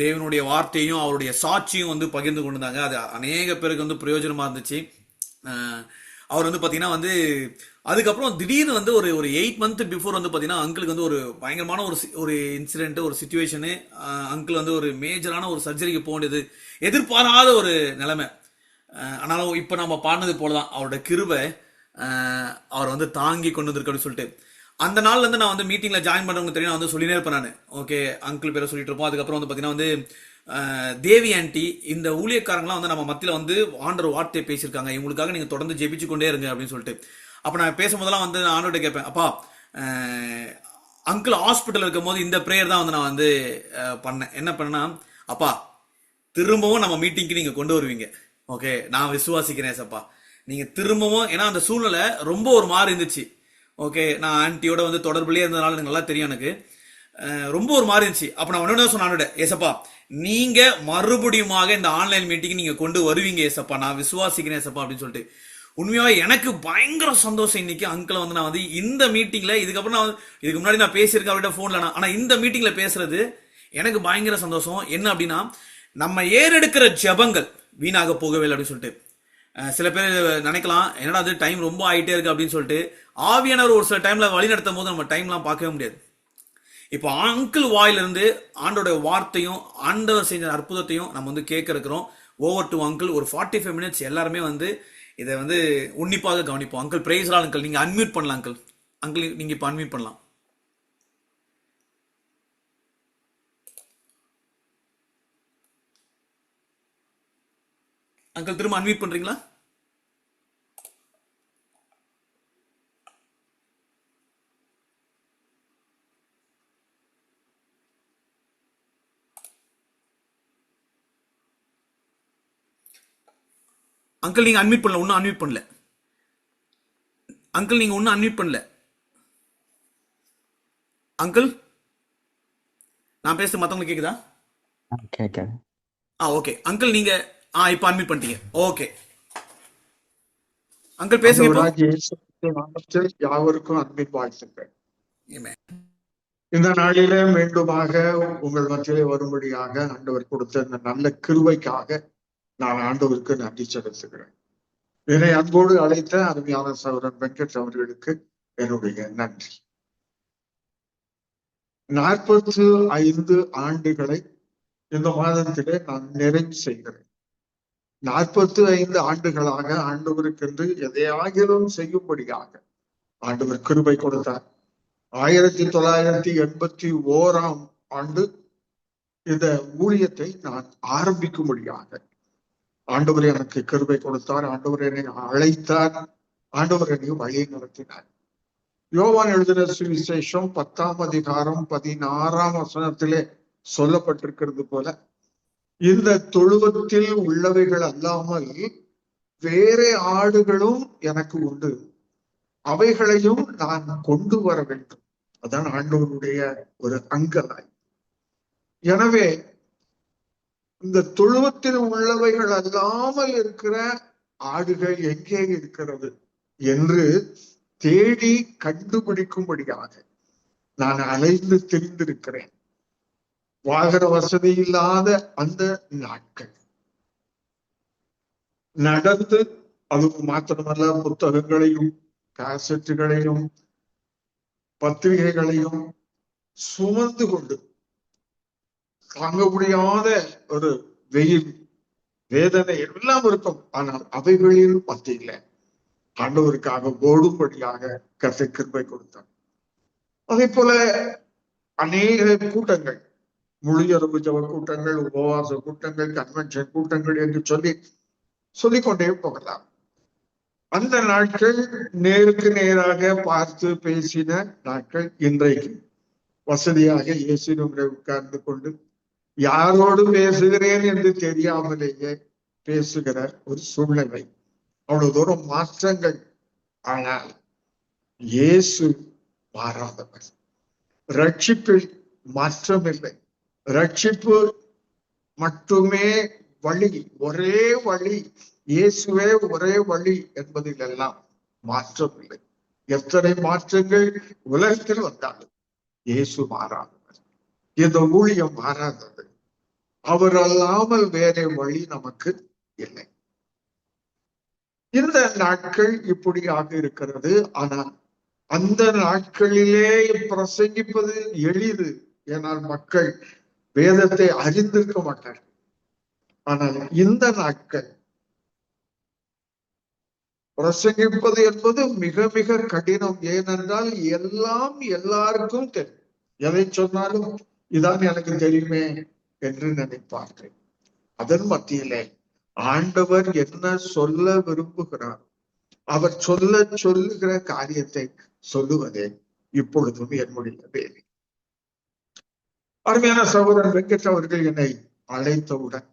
தேவனுடைய வார்த்தையும் அவருடைய சாட்சியும் பகிர்ந்து கொண்டிருந்தாங்க. அது அநேக பேருக்கு பிரயோஜனமா இருந்துச்சு. அவர் பார்த்தீங்கன்னா அதுக்கப்புறம் திடீர்னு ஒரு 8 months பிஃபோர் பார்த்தீங்கன்னா அங்கிளுக்கு ஒரு பயங்கரமான ஒரு இன்சிடென்ட், ஒரு சிச்சுவேஷனு. அங்கிள் ஒரு மேஜரான ஒரு சர்ஜரிக்கு போக வேண்டியது, எதிர்பாராத ஒரு நிலைமை. ஆனாலும் இப்போ நம்ம பாடினது போலதான் அவரோட கிருபை அவர் தாங்கி கொண்டு வந்திருக்க சொல்லிட்டு அந்த நாள்ல நான் மீட்டிங்ல ஜாயின் பண்றவங்க தெரியும், நான் சொல்லினே இருப்பேன் நான். ஓகே, அங்கிள் பேரை சொல்லிட்டு இருப்போம். அதுக்கப்புறம் பார்த்தீங்கன்னா தேவி ஆண்டி, இந்த ஊழியக்காரங்களாம் நம்ம மத்தியில ஆண்டவர் வார்த்தையை பேசியிருக்காங்க, இவங்களுக்காக நீங்க தொடர்ந்து ஜெபிச்சு கொண்டே இருங்க அப்படின்னு சொல்லிட்டு. அப்ப நான் பேசும்போதெல்லாம் ஆண்டவர்கிட்ட கேட்பேன், அப்பா அங்கிள் ஹாஸ்பிட்டல் இருக்கும் போது இந்த பிரேயர் தான் நான் பண்ணேன். என்ன பண்ணேன்னா, அப்பா திரும்பவும் நம்ம மீட்டிங்க்கு நீங்க கொண்டு வருவீங்க. ஓகே, நான் விசுவாசிக்கிறேன் சப்பா, நீங்க திரும்பவும். ஏன்னா அந்த சூழ்நிலை ரொம்ப ஒரு மாதிரி இருந்துச்சு. ஓகே, நான் ஆன்டியோட தொடர்புலேயே இருந்ததுனால எனக்கு நல்லா தெரியும், எனக்கு ரொம்ப ஒரு மாதிரி இருந்துச்சு. அப்ப நான் ஒன்னு சொன்னேன், ஏசப்பா நீங்க மறுபடியுமாக இந்த ஆன்லைன் மீட்டிங் நீங்க கொண்டு வருவீங்க ஏசப்பா, நான் விசுவாசிக்கிறேன் ஏசப்பா அப்படின்னு சொல்லிட்டு. உண்மையாவே எனக்கு பயங்கர சந்தோஷம். இன்னைக்கு அங்கிளை நான் இந்த மீட்டிங்ல இதுக்கப்புறம் இதுக்கு முன்னாடி நான் பேசியிருக்கேன் அவர்கிட்ட போன்ல, ஆனா இந்த மீட்டிங்ல பேசுறது எனக்கு பயங்கர சந்தோஷம். என்ன அப்படின்னா, நம்ம ஏறெடுக்கிற ஜெபங்கள் வீணாக போகவே அப்படின்னு சொல்லிட்டு. சில பேர் நினைக்கலாம், என்னடா அது டைம் ரொம்ப ஆகிட்டே இருக்கு அப்படின்னு சொல்லிட்டு. ஆவியானவர் ஒரு சில டைம்ல வழி நடத்தும் போது நம்ம டைம்லாம் பார்க்கவே முடியாது. இப்போ அங்கிள் வாயிலிருந்து ஆண்டோட வார்த்தையும் ஆண்டவர் செஞ்ச அற்புதத்தையும் நம்ம கேட்க இருக்கிறோம். Over to uncle. ஒரு 45 minutes எல்லாருமே இதை உன்னிப்பாக கவனிப்போம். Uncle price Lord. அங்கிள் நீங்க அன்மியூட் பண்ணலாம். அங்கிள் நீங்க இப்போ அன்மியூட் பண்ணலாம். அங்கிள் திரும்ப அன்மியூட் பண்றீங்களா? அங்கிள் நீங்க அன்மியூட் பண்ணல, ஒன்னும் அன்மியூட் பண்ணல. அங்கிள் நீங்க ஒன்னும் அன்மியூட் பண்ணல. அங்கிள் நான் பேசுறது மத்தவங்களுக்கு கேக்குதா? கேட்க ஓகே அங்கிள் நீங்க இப்ப அன்மியூட் பண்ணிட்டீங்க. ஓகே அங்கிள் பேசுங்க இப்போ. ஆண்டவராகிய இயேசு கிறிஸ்துவின் நாமத்தில் யாவருக்கும் அன்பின் வாழ்த்துக்கள். ஆமென். இந்த நாளிலே மீண்டுமாக உங்கள் மத்தியிலே வரும்படியாக ஆண்டவர் கொடுத்த இந்த நல்ல கிருபைக்காக நான் ஆண்டவருக்கு நன்றி செலுத்துகிறேன். என்னை அன்போடு அழைத்த அருமையான சகோதரன் வெங்கட் அவர்களுக்கு என்னுடைய நன்றி. 45 ஆண்டுகளை இந்த மாதத்திலே நான் நிறைவு செய்கிறேன். 45 ஆண்டுகளாக ஆண்டவருக்கென்று எதையாகிலும் செய்யும்படியாக ஆண்டவர் கிருபை கொடுத்தார். 1981 ஆண்டு இந்த ஊழியத்தை நான் ஆரம்பிக்கும்படியாக ஆண்டவர் எனக்கு கிருபை கொடுத்தார். ஆண்டவர் என்னை அழைத்தார். ஆண்டவர் என்னை வழி நடத்தினார். யோவான் எழுதின சுவிசேஷம் 10ஆம் அதிகாரம் 16ஆம் வசனத்திலே சொல்லப்பட்டிருக்கிறது போல, இந்த தொழுவத்தில் உள்ளவைகள் அல்லாமல் வேற ஆடுகளும் எனக்கு உண்டு, அவைகளையும் நான் கொண்டு வர வேண்டும். அதான் ஆண்டவருடைய ஒரு அங்கலாய். எனவே இந்த தொழுவத்தில் உள்ளவைகள் அல்லாமல் இருக்கிற ஆடுகள் எங்கே இருக்கிறது என்று தேடி கண்டுபிடிக்கும்படியாக நான் அலைந்து தெரிந்திருக்கிறேன். வாகன வசதி இல்லாத அந்த நாட்கள் நடந்து, அது மாத்திரமல்ல புத்தகங்களையும் காசெட்டுகளையும் பத்திரிகைகளையும் சுமந்து கொண்டு தாங்க முடியாத ஒரு வெயில், வேதனை எல்லாம் இருக்கும். ஆனால் அவைகளில் மத்தியில ஆண்டவருக்காக ஓடும்படியாக கர்த்தர் கிருபை கொடுத்தார். அதே போல அநேக கூட்டங்கள், முழுயரவு ஜப கூட்டங்கள், உபவாச கூட்டங்கள், கன்வென்ஷன் கூட்டங்கள் என்று சொல்லிக்கொண்டே போகலாம். அந்த நாட்கள் நேருக்கு நேராக பார்த்து பேசின நாட்கள். இன்றைக்கு வசதியாக இயேசுவிலே உட்கார்ந்து கொண்டு யாரோடு பேசுகிறேன் என்று தெரியாமலேயே பேசுகிற ஒரு சூழ்நிலை. அவ்வளவு தூரம் மாற்றங்கள். ஆனால் இயேசு மாறாதவர். ரட்சிப்பில் மாற்றமில்லை. ரட்சிப்பு மட்டுமே வழி, ஒரே வழி, இயேசுவே ஒரே வழி என்பதில் எல்லாம் மாற்றமில்லை. எத்தனை மாற்றங்கள் உலகத்தில் வந்தாலும் இயேசு மாறாதவர். இந்த ஊழியம் மாறாதது. அவர் அல்லாமல் வேற வழி நமக்கு இல்லை. இந்த நாட்கள் இப்படியாக இருக்கிறது. ஆனால் அந்த நாட்களிலே பிரசங்கிப்பது எளிது. ஏனால் மக்கள் வேதத்தை அறிந்திருக்க மாட்டார்கள். ஆனால் இந்த நாட்கள் பிரசங்கிப்பது என்பது மிக மிக கடினம். ஏனென்றால் எல்லாம் எல்லாருக்கும் தெரியும். எதை சொன்னாலும் இதான் எனக்கு தெரியுமே என்று நினைப்பார்கள். அதன் மத்தியிலே ஆண்டவர் என்ன சொல்ல விரும்புகிறார், அவர் சொல்லுகிற காரியத்தை சொல்லுவதே இப்பொழுதும் என்னுடைய வேலை. அருமையான சகோதரன் வெங்கட் அவர்கள் என்னை அழைத்தவுடன்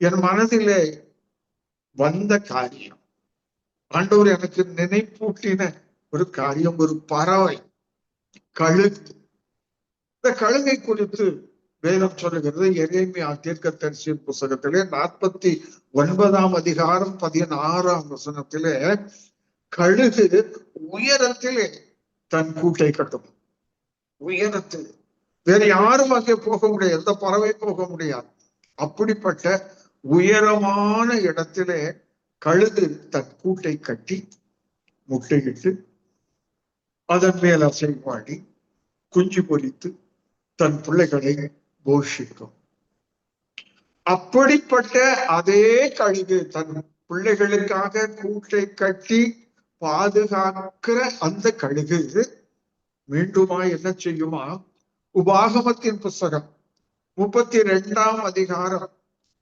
என் மனதிலே வந்த காரியம், ஆண்டவர் எனக்கு நினைப்பூட்டின ஒரு காரியம், ஒரு பறவை, கழுகு. இந்த கழுகை குறித்து வேதம் சொல்லுகிறது. எரேமியா தீர்க்கதரிசியின் புத்தகத்திலே 49ஆம் அதிகாரம் 16ஆம் வசனத்திலே, கழுகு உயரத்திலே தன் கூட்டை கட்டும். உயரத்தில் வேற யாரும் அங்கே போக முடியாது, எந்த பறவை போக முடியாது. அப்படிப்பட்ட உயரமான இடத்திலே கழுகு தன் கூட்டை கட்டி முட்டையிட்டு அதன் மேல் அசைவாடி குஞ்சு பொரித்து தன் பிள்ளைகளை போஷிக்கும். அப்படிப்பட்ட அதே கழுகு தன் பிள்ளைகளுக்காக கூட்டை கட்டி பாதுகாக்கிற அந்த கழுகு மீண்டுமா என்ன செய்யுமா? உபாகமத்தின் புஸ்தகம் 32ஆம் அதிகாரம்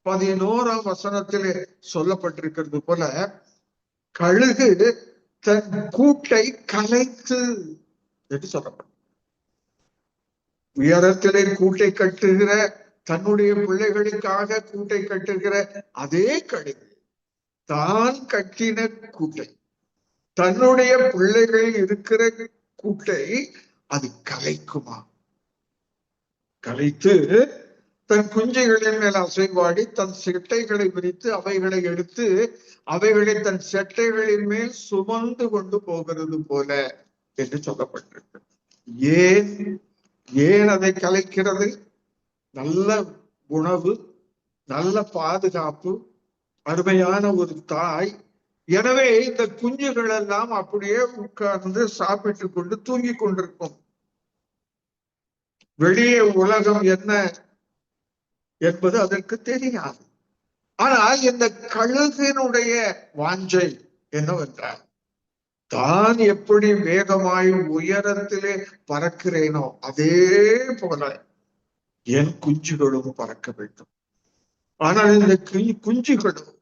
11ஆம் வசனத்திலே சொல்லப்பட்டிருக்கிறது போல, கழுகு தன் கூட்டை கலைத்து என்று சொல்லப்படும். உயரத்திலே கூட்டை கட்டுகிற, தன்னுடைய பிள்ளைகளுக்காக கூட்டை கட்டுகிற அதே கழுகு தான் கட்டின கூட்டை, தன்னுடைய பிள்ளைகள் இருக்கிற கூட்டை அது கலைக்குமா? கலைத்து தன் குஞ்சுகளின் மேல் அசைவாடி தன் செட்டைகளை விரித்து அவைகளை எடுத்து அவைகளை தன் செட்டைகளின் மேல் சுமந்து கொண்டு போகிறது போல என்று சொல்லப்பட்டிருக்கு. ஏன் அதை கலைக்கிறது? நல்ல உணவு, நல்ல பாதுகாப்பு, அருமையான ஒரு தாய். எனவே இந்த குஞ்சுகள் எல்லாம் அப்படியே உட்கார்ந்து சாப்பிட்டு கொண்டு தூங்கி கொண்டிருக்கும். வெளியே உலகம் என்ன என்பது அதற்கு தெரியாது. ஆனால் இந்த கழுகினுடைய வாஞ்சை என்னவென்றால், தான் எப்படி வேகமாய் உயரத்திலே பறக்கிறேனோ அதே போல என் குஞ்சுகளும் பறக்க வேண்டும். ஆனால் இந்த குஞ்சுகளும்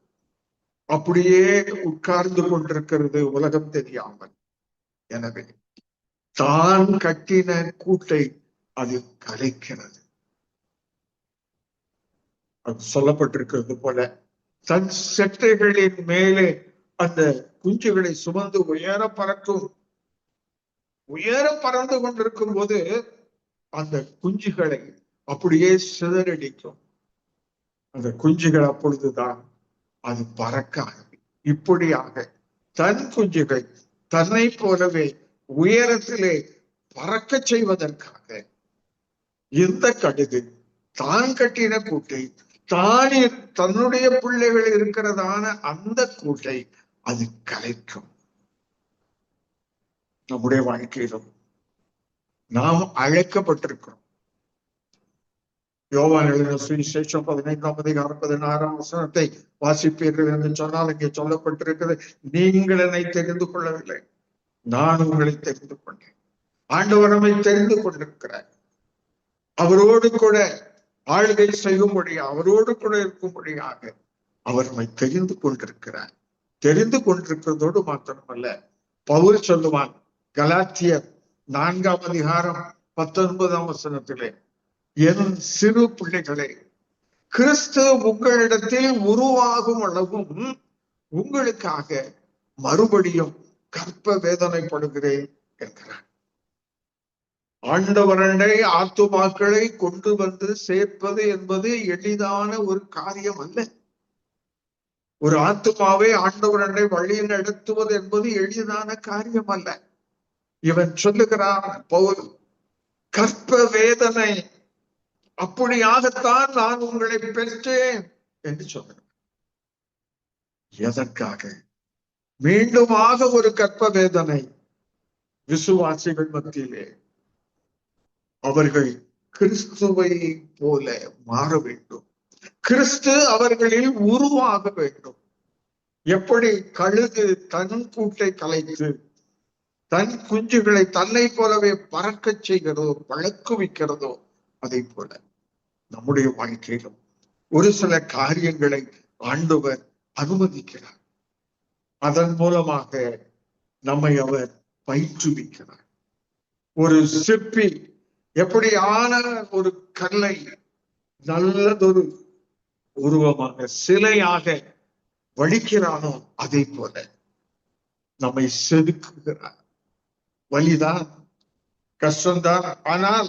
அப்படியே உட்கார்ந்து கொண்டிருக்கிறது உலகம் தெரியாமல். எனவே தான் கட்டின கூட்டை அது கலைக்கிறது. அது சொல்லப்பட்டிருக்கிறது போல தன் செட்டைகளின் மேலே அந்த குஞ்சுகளை சுமந்து உயர பறக்கும். உயர பறந்து கொண்டிருக்கும் போது அந்த குஞ்சுகளை அப்படியே சிதறடிக்கும். அந்த குஞ்சுகள் அப்பொழுதுதான் அது பறக்க ஆரம்பிக்கும். இப்படியாக தன் குஞ்சுகள் தன்னை போலவே உயரத்திலே பறக்க செய்வதற்காக இந்த கழுகு தான் கட்டின கூட்டை, தன்னுடைய பிள்ளைகள் இருக்கிறதான அந்த கூட்டை அது கலைக்கும். நம்முடைய வாழ்க்கையிலும் நாம் அழைக்கப்பட்டிருக்கிறோம். யோவான் எழுதின சுவிசேஷம் 15:16 வாசிப்பீர்கள் என்று சொன்னால் இங்கே சொல்லப்பட்டிருக்கிறது, நீங்கள் என்னை தெரிந்து கொள்ளவில்லை, நான் உங்களை தெரிந்து கொண்டேன். ஆண்டவர் நம்மை தெரிந்து கொண்டிருக்கிறார். அவரோடு கூட ஆளுகை செய்யும்படியாக, அவரோடு கூட இருக்கும்படியாக அவர் நம்மை தெரிந்து கொண்டிருக்கிறார். தெரிந்து கொண்டிருக்கிறதோடு மாத்திரமல்ல, பவுல் சொல்லுவான் கலாத்தியர் 4:19 என் சிறு பிள்ளைகளே, கிறிஸ்து உங்களிடத்தில் உருவாகும் அளவும் உங்களுக்காக மறுபடியும் கற்ப வேதனைப்படுகிறேன் என்கிறார். ஆண்டவரண்டை ஆத்துமாக்களை கொண்டு வந்து சேர்ப்பது என்பது எளிதான ஒரு காரியம் அல்ல. ஒரு ஆத்துமாவை ஆண்டவரண்டை வழி நடத்துவது என்பது எளிதான காரியம் அல்ல. இவன் சொல்லுகிறான் பவுல், கற்ப வேதனை, அப்படியாகத்தான் நான் உங்களை பெற்றேன் என்று சொல்கிறேன். எதற்காக? மீண்டுமாக ஒரு கற்ப வேதனை. விசுவாசிகள் மத்தியிலே அவர்கள் கிறிஸ்துவை போல மாற வேண்டும். கிறிஸ்து அவர்களில் உருவாக வேண்டும். எப்படி கழுகு தன் கூட்டை கலைத்து தன் குஞ்சுகளை தன்னை போலவே பறக்க செய்கிறதோ, பழக்குவிக்கிறதோ, அதை போல நம்முடைய வாழ்க்கையிலும் ஒரு சில காரியங்களை ஆண்டவர் அனுமதிக்கிறார். அதன் மூலமாக நம்மை அவர் பயிற்றுவிக்கிறார். ஒரு சிற்பி எப்படியான ஒரு கல்லை நல்லதொரு உருவமாக சிலையாக வடிக்கிறானோ, அதை போல நம்மை செதுக்குகிறார். வலிதான், கஷ்டம்தான், ஆனால்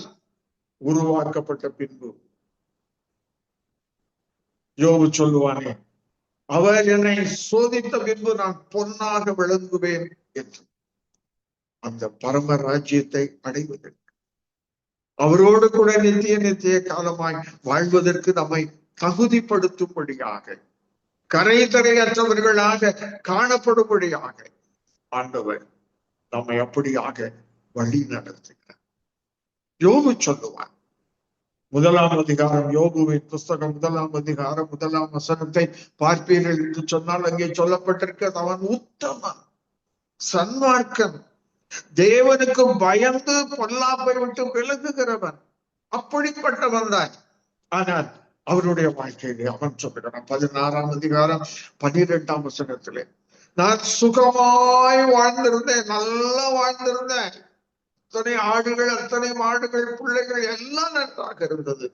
உருவாக்கப்பட்ட பின்பு யோபு சொல்லுவானே, அவர் என்னை சோதித்த பின்பு நான் பொன்னாக விளங்குவேன் என்று. அந்த பரம ராஜ்யத்தை அடைவதற்கு, அவரோடு கூட நித்திய காலமாய் வாழ்வதற்கு நம்மை தகுதிப்படுத்தும்படியாக, கரை தரையற்றவர்களாக காணப்படும்படியாக ஆண்டவர் நம்மை அப்படியாக வழி நடத்துகிறார். யோபு சொல்லுவான், 1 யோபுவின் புஸ்தகம் 1 பார்ப்பீர்கள் என்று சொன்னால் அங்கே சொல்லப்பட்டிருக்கிறது, அவன் உத்தமன், சன்மார்க்கன், தேவனுக்கு பயந்து பொல்லாப்பை விட்டு விலகுகிறவன், அப்படிப்பட்டவன் தான். ஆனால் அவருடைய வாழ்க்கையிலே அவன் சொல்லுகிறான் 16:12 நான் சுகமாய் வாழ்ந்திருந்தேன், நல்லா வாழ்ந்திருந்தேன், அத்தனை ஆடுகள், அத்தனை மாடுகள், பிள்ளைகள் எல்லாம் நன்றாக இருந்தது.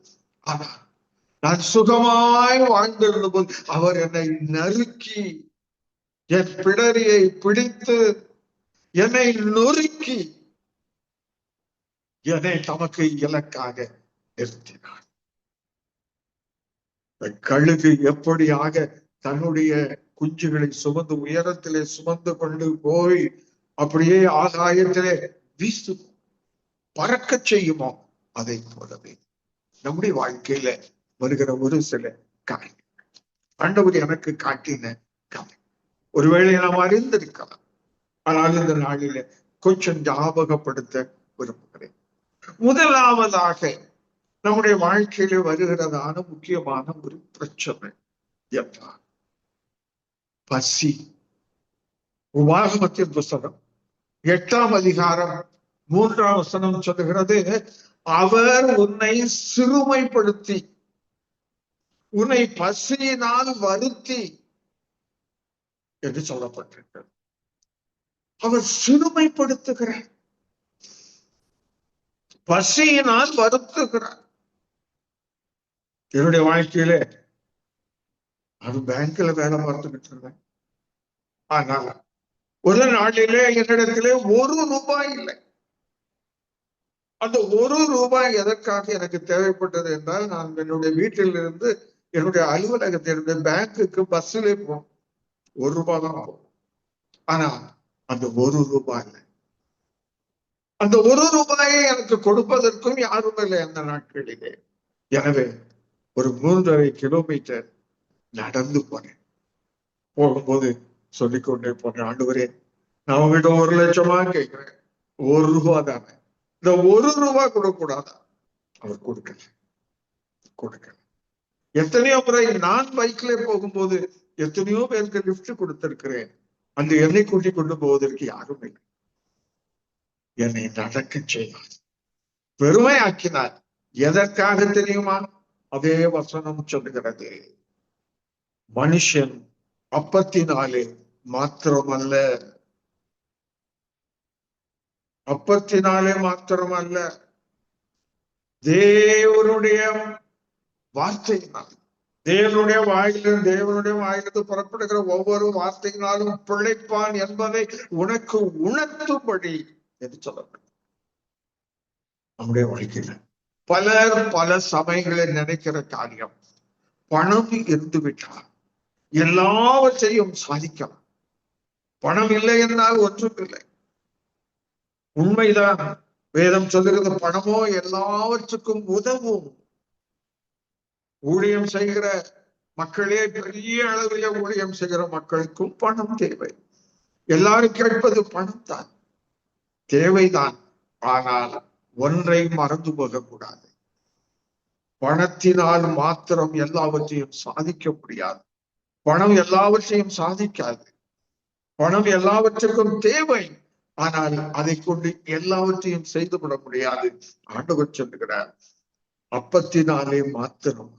ஆனால் நான் சுகமாய் வாழ்ந்திருந்த போது அவர் என்னை நறுக்கி, என் பிடரியை பிடித்து என்னை நொறுக்கி என்னை தமக்கு இலக்காக நிறுத்தினார். கழுகு எப்படியாக தன்னுடைய குஞ்சுகளை சுமந்து உயரத்திலே சுமந்து கொண்டு போய் அப்படியே ஆகாயத்திலே வீசு பறக்க செய்யுமோ, அதை போலவே நம்முடைய வாழ்க்கையில வருகிற ஒரு சில காரியம் ஆண்டவர் எனக்கு காட்டின கதை. ஒருவேளை நாம் அறிந்திருக்கலாம், ஆனால் இந்த நாளில கொஞ்சம் ஞாபகப்படுத்த விரும்புகிறேன். முதலாவதாக நம்முடைய வாழ்க்கையில வருகிறதான முக்கியமான ஒரு பிரச்சனை என்றால் பசி. உபாகமத்தின் புஸ்தகம் 8:3 சொல்லுகிறது, அவர் உன்னை சிறுமைப்படுத்தி உன்னை பசியினால் வருத்தி என்று சொல்லப்பட்டிருக்கிறது. அவர் சிறுமைப்படுத்துகிறார், பசியினால் வருத்துகிறார். என்னுடைய வாழ்க்கையில அது பேங்க்ல வேலை பார்த்துக்கிட்டு இருந்தேன். ஆனால் ஒரு நாளிலே என்னிடத்திலே ₹1 இல்லை. அந்த ₹1 எதற்காக எனக்கு தேவைப்பட்டது என்றால், நான் என்னுடைய வீட்டிலிருந்து என்னுடைய அலுவலகத்திலிருந்து பேங்குக்கு பஸ்ஸிலே போனோம். ₹1 தான் போகும். ஆனா அந்த ₹1 இல்லை. அந்த ₹1 எனக்கு கொடுப்பதற்கும் யாரும் இல்லை அந்த நாட்களிலே. எனவே ஒரு 3.5 கிலோமீட்டர் நடந்து போனேன். போகும்போது சொல்லிக்கொண்டே போனேன், ஆண்டவரே நான் உங்ககிட்ட 1 லட்சமா கேட்கிறேன், ₹1 தானே, இந்த ₹1 கொடுக்கூடாதா? அவர் கொடுக்கல. எத்தனையோ முறை நான் பைக்ல போகும்போது எத்தனையோ பேருக்கு லிப்ட் கொடுத்திருக்கிறேன். அந்த என்னை கூட்டிக் கொண்டு போவதற்கு யாரும் இல்லை. என்னை நடக்க செய்தார், பெருமையாக்கினார். எதற்காக தெரியுமா? அதே வசனம் சொல்லுகிறது, மனுஷன் அப்பத்தினாலே மாத்திரமல்ல, தேவனுடைய வார்த்தையினால், தேவனுடைய வாயிலிருந்து புறப்படுகிற ஒவ்வொரு வார்த்தையினாலும் பிழைப்பான் என்பதை உனக்கு உணர்த்தும்படி என்று சொல்லப்படும். நம்முடைய வாழ்க்கையில பல சமயங்களில் நினைக்கிற காரியம், பணம் இருந்து விட்டால் எல்லாவற்றையும் சாதிக்கலாம். பணம் இல்லை என்றால் ஒன்றும் இல்லை. உண்மைதான். வேதம் சொல்லுகிறது, பணமோ எல்லாவற்றுக்கும் உதவும். ஊழியம் செய்கிற மக்களே, பெரிய அளவில் ஊழியம் செய்கிற மக்களுக்கும் பணம் தேவை. எல்லாரும் கேட்பது பணம் தான், தேவைதான். ஆனால் ஒன்றை மறந்து போகக்கூடாது, பணத்தினால் மாத்திரம் எல்லாவற்றையும் சாதிக்க முடியாது. பணம் எல்லாவற்றையும் சாதிக்காது. பணம் எல்லாவற்றுக்கும் தேவை, ஆனால் அதை கொண்டு எல்லாவற்றையும் செய்துவிட முடியாது. ஆண்டவர் சொல்லுகிறார், அப்பத்தினாலே மாத்திரம்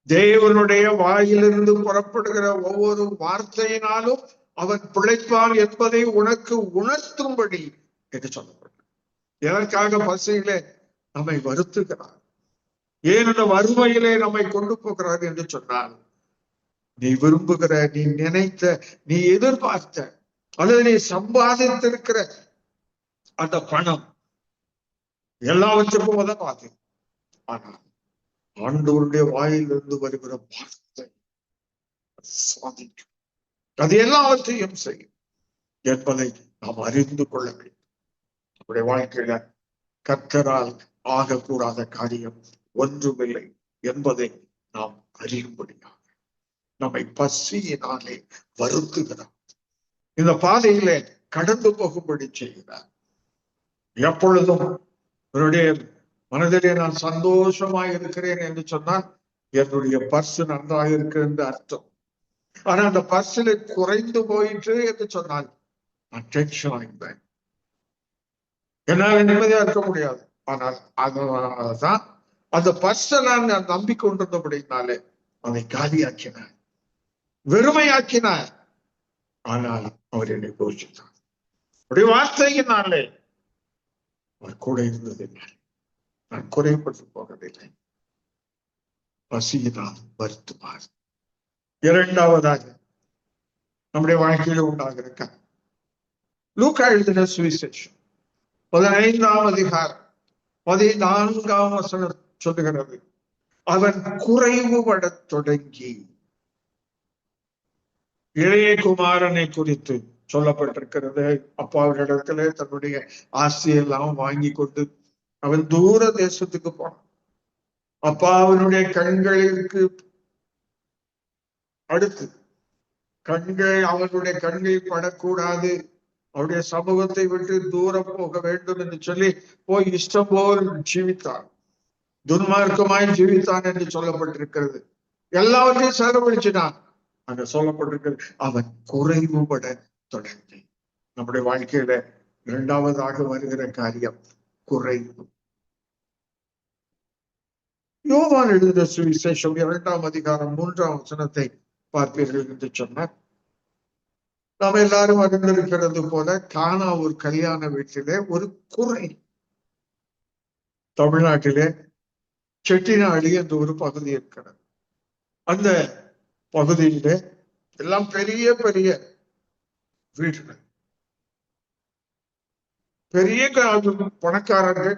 தேவனுடைய வாயிலிருந்து புறப்படுகிற ஒவ்வொரு வார்த்தையினாலும் அவன் பிழைப்பான் என்பதை உனக்கு உணர்த்தும்படி என்று சொல்லப்படும். எதற்காக பசியிலே நம்மை வருத்துகிறார், ஏன் அந்த வறுமையிலே நம்மை கொண்டு போகிறார் என்று சொன்னால், நீ விரும்புகிற, நீ நினைத்த, நீ எதிர்பார்த்த அல்லது நீ சம்பாதித்திருக்கிற அந்த பணம் எல்லாவற்றுக்கும் உதவாது. ஆனால் ஆண்டவருடைய வாயிலிருந்து வருகிற வார்த்தை சாதிக்கும், அது எல்லாவற்றையும் செய்யும் என்பதை நாம் அறிந்து கொள்ள வேண்டும். நம்முடைய வாழ்க்கையில கர்த்தரால் ஆகக்கூடாத காரியம் ஒன்றுமில்லை என்பதை நாம் அறியும்படியாக நம்மை பசியினாலே வருத்துகிறார், இந்த பாதையிலே கடந்து போகும்படி செய்கிறார். எப்பொழுதும் என்னுடைய மனதிலே நான் சந்தோஷமாய் இருக்கிறேன் என்று சொன்னால் என்னுடைய பர்ஸ் நன்றாக இருக்கு என்று அர்த்தம். ஆனா அந்த பர்ஸில் குறைந்து போயிற்று என்று சொன்னால் நான் டென்ஷன் ஆகிப்பேன், என்னால நிம்மதியா இருக்க முடியாது. ஆனால் அதனாலதான் அந்த பர்ஸை நான் நம்பிக்கொண்டிருந்தபடினாலே அதை காலியாக்கினார், வெறுமையாக்கினார். ஆனால் அவர் என்னை போஷித்தார். அவருடைய வார்த்தையினாலே அவர் கூட இருந்ததில்லை, நான் குறைபட்டு போகவில்லை. பசியினால் வருத்துவார். இரண்டாவதாக நம்முடைய வாழ்க்கையில உண்டாகிற லூக்கா எழுதின சுவிசேஷம் 15ஆம் அதிகாரம் 14ஆம் வசனம் சொல்லுகிறது, அவன் குறைவுபடத் தொடங்கி, இளைய குமாரனை குறித்து சொல்லப்பட்டிருக்கிறது. அப்பாவிடத்திலே தன்னுடைய ஆசையெல்லாம் வாங்கி கொண்டு அவன் தூர தேசத்துக்கு போனான். அப்பா அவனுடைய கண்களுக்கு அடுத்து அவனுடைய கண்கள் படக்கூடாது, அவருடைய சமூகத்தை விட்டு தூரம் போக வேண்டும் என்று சொல்லி போய் இஷ்டம் போல் ஜீவித்தான், துன்மார்க்கமாய் ஜீவித்தான் என்று சொல்லப்பட்டிருக்கிறது. எல்லாவற்றையும் செலவழிச்சினான். அங்க சொல்லப்பட்டிருக்கிறது, அவன் குறைவுபட தொடங்கி. நம்முடைய வாழ்க்கையில இரண்டாவதாக வருகிற காரியம் குறைவு. யோவான் எழுதின சுவிசேஷம் 2ஆம் அதிகாரம் 3ஆம் வசனத்தை பார்ப்பீர்கள் என்று சொன்னார். நாம் எல்லாரும் அறிந்திருக்கிறது போல கானா ஒரு கல்யாண வீட்டிலே ஒரு குறை. தமிழ்நாட்டிலே செட்டிநாடு என்ற ஒரு பகுதி இருக்கிறது. அந்த பகுதியிலே எல்லாம் பெரிய பெரிய வீடுகள், பெரிய பணக்காரர்கள்,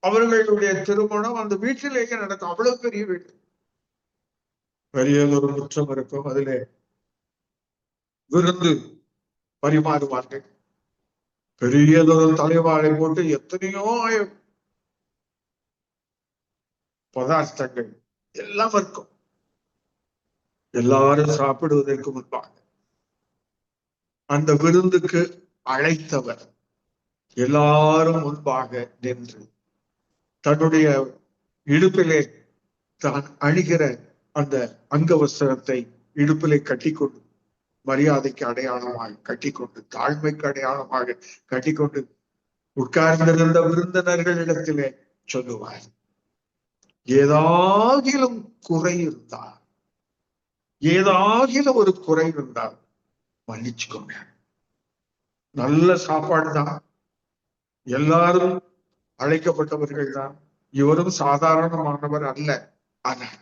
அவர்களுடைய திருமணம் அந்த வீட்டிலேயே நடக்கும். அவ்வளவு பெரிய வீடு, பெரியதொரு முற்றம் இருக்கும், அதிலே விருந்து பரிமாறுவார்கள். பெரியதொரு தலைவாழை போட்டு எத்தனையோ பதார்த்தங்கள் எல்லாம் இருக்கும். எல்லாரும் சாப்பிடுவதற்கு முன்பாக அந்த விருந்துக்கு அழைத்தவர் எல்லாரும் முன்பாக நின்று தன்னுடைய இடுப்பிலே தான் அணிகிற அந்த அங்கவஸ்திரத்தை இடுப்பிலே கட்டிக்கொண்டு, மரியாதைக்கு அடையாளமாக கட்டிக்கொண்டு, தாழ்மைக்கு அடையாளமாக கட்டிக்கொண்டு உட்கார்ந்திருந்த விருந்தினர்களிடத்திலே சொல்லுவார், ஏதாகிலும் குறை இருந்தால், ஏதாகிலும் ஒரு குறை இருந்தால் மன்னிச்சுக்கோங்க. நல்ல சாப்பாடு தான், எல்லாரும் அழைக்கப்பட்டவர்கள் தான், இவரும் சாதாரணமானவர் அல்ல. ஆனால்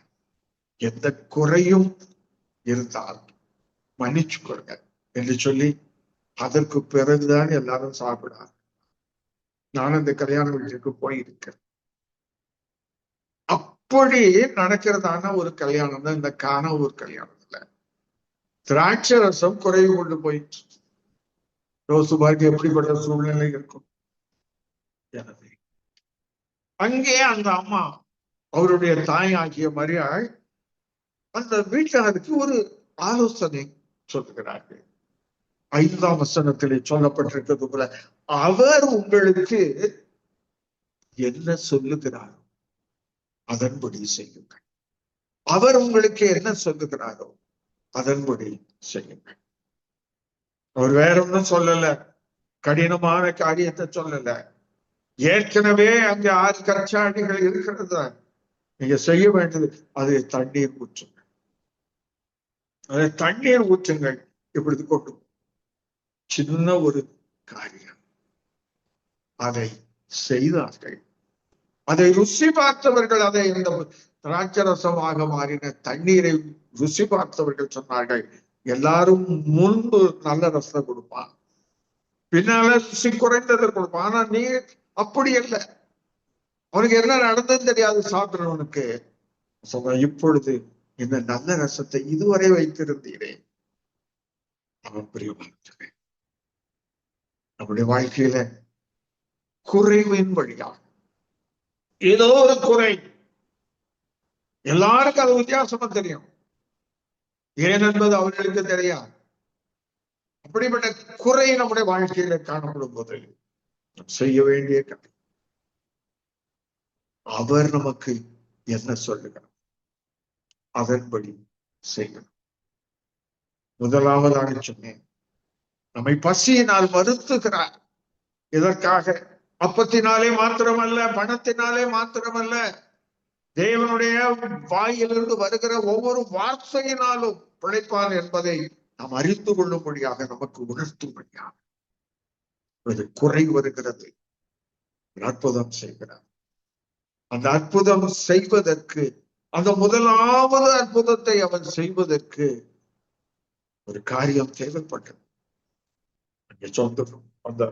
எந்த குறையும் இருந்தால் மன்னிச்சுக்கொள்ளுங்க என்று சொல்லி அதற்கு பிறகுதான் எல்லாரும் சாப்பிடார். நான் அந்த கல்யாண வீட்டுக்கு போயிருக்கேன். அப்படி நடக்கிறதான ஒரு கல்யாணம் தான் இந்த கானவூர் கல்யாணத்துல. திராட்சை ரசம் குறைவு கொண்டு போயிட்டு யோசுபாக்கு எப்படிப்பட்ட சூழ்நிலை இருக்கும். எனவே அங்கே அந்த அம்மா, அவருடைய தாய் ஆகிய மரியாள், அந்த வீட்டாருக்கு ஒரு ஆலோசனை சொல்லுகிறார்கள். 5ஆம் வசனத்திலே சொல்லப்பட்டிருக்கிறது போல, அவர் உங்களுக்கு என்ன சொல்லுகிறாரோ அதன்படி செய்யுங்கள். அவர் உங்களுக்கு என்ன சொல்லுகிறாரோ அதன்படி செய்யுங்கள். அவர் வேற ஒன்றும் சொல்லல, கடினமான காரியத்தை சொல்லல. ஏற்கனவே அங்க 6 கற்சாடிகள் இருக்கிறது, நீங்க செய்ய வேண்டியது அது தண்ணீர் ஊற்றுங்கள், அதை தண்ணீர் ஊற்றுங்கள். இப்படி கொண்டு சின்ன ஒரு காரியம், அதை செய்தார்கள். அதை ருசி பார்த்தவர்கள், அதை இந்த திராட்சரசமாக மாறின தண்ணீரை ருசி பார்த்தவர்கள் சொன்னார்கள், எல்லாரும் முன்பு நல்ல ரசம் கொடுப்பான், பின்னால ருசி குறைந்ததை கொடுப்பான். ஆனா நீ அப்படி அல்ல, அவனுக்கு என்ன நடந்ததுன்னு தெரியாது சாப்பிடுறவனுக்கு. சொல்ற, இப்பொழுது இந்த நல்ல ரசத்தை இதுவரை வைத்திருந்தீரே, அவன் பிரியமானவர்களே, நம்முடைய வாழ்க்கையில குறைவின் வழியா ஏதோ ஒரு குறை, எல்லாருக்கும் அது வித்தியாசமா தெரியும், ஏன் என்பது அவர்களுக்கு தெரியாது. அப்படிப்பட்ட குறை நம்முடைய வாழ்க்கையில காணப்படும் போது செய்ய வேண்டிய காரியம், அவர் நமக்கு என்ன சொல்லுகிறார் அதன்படி செய்யணும். முதலாவதாக சொன்னேன், நம்மை பசியினால் வருத்துகிறார். இதற்காக அப்பத்தினாலே மாத்திரமல்ல, பணத்தினாலே மாத்திரமல்ல, தேவனுடைய வாயிலிருந்து வருகிற ஒவ்வொரு வார்த்தையினாலும் பிழைப்பான் என்பதை நாம் அறிந்து கொள்ளும்படியாக, நமக்கு உணர்த்தும்படியாக ஒரு குறை வருகிறது, அற்புதம் செய்கிறார். அந்த அற்புதம் செய்வதற்கு, அந்த முதலாவது அற்புதத்தை அவன் செய்வதற்கு ஒரு காரியம் தேவைப்பட்டது. அங்கே சொல்கிறோம், அந்த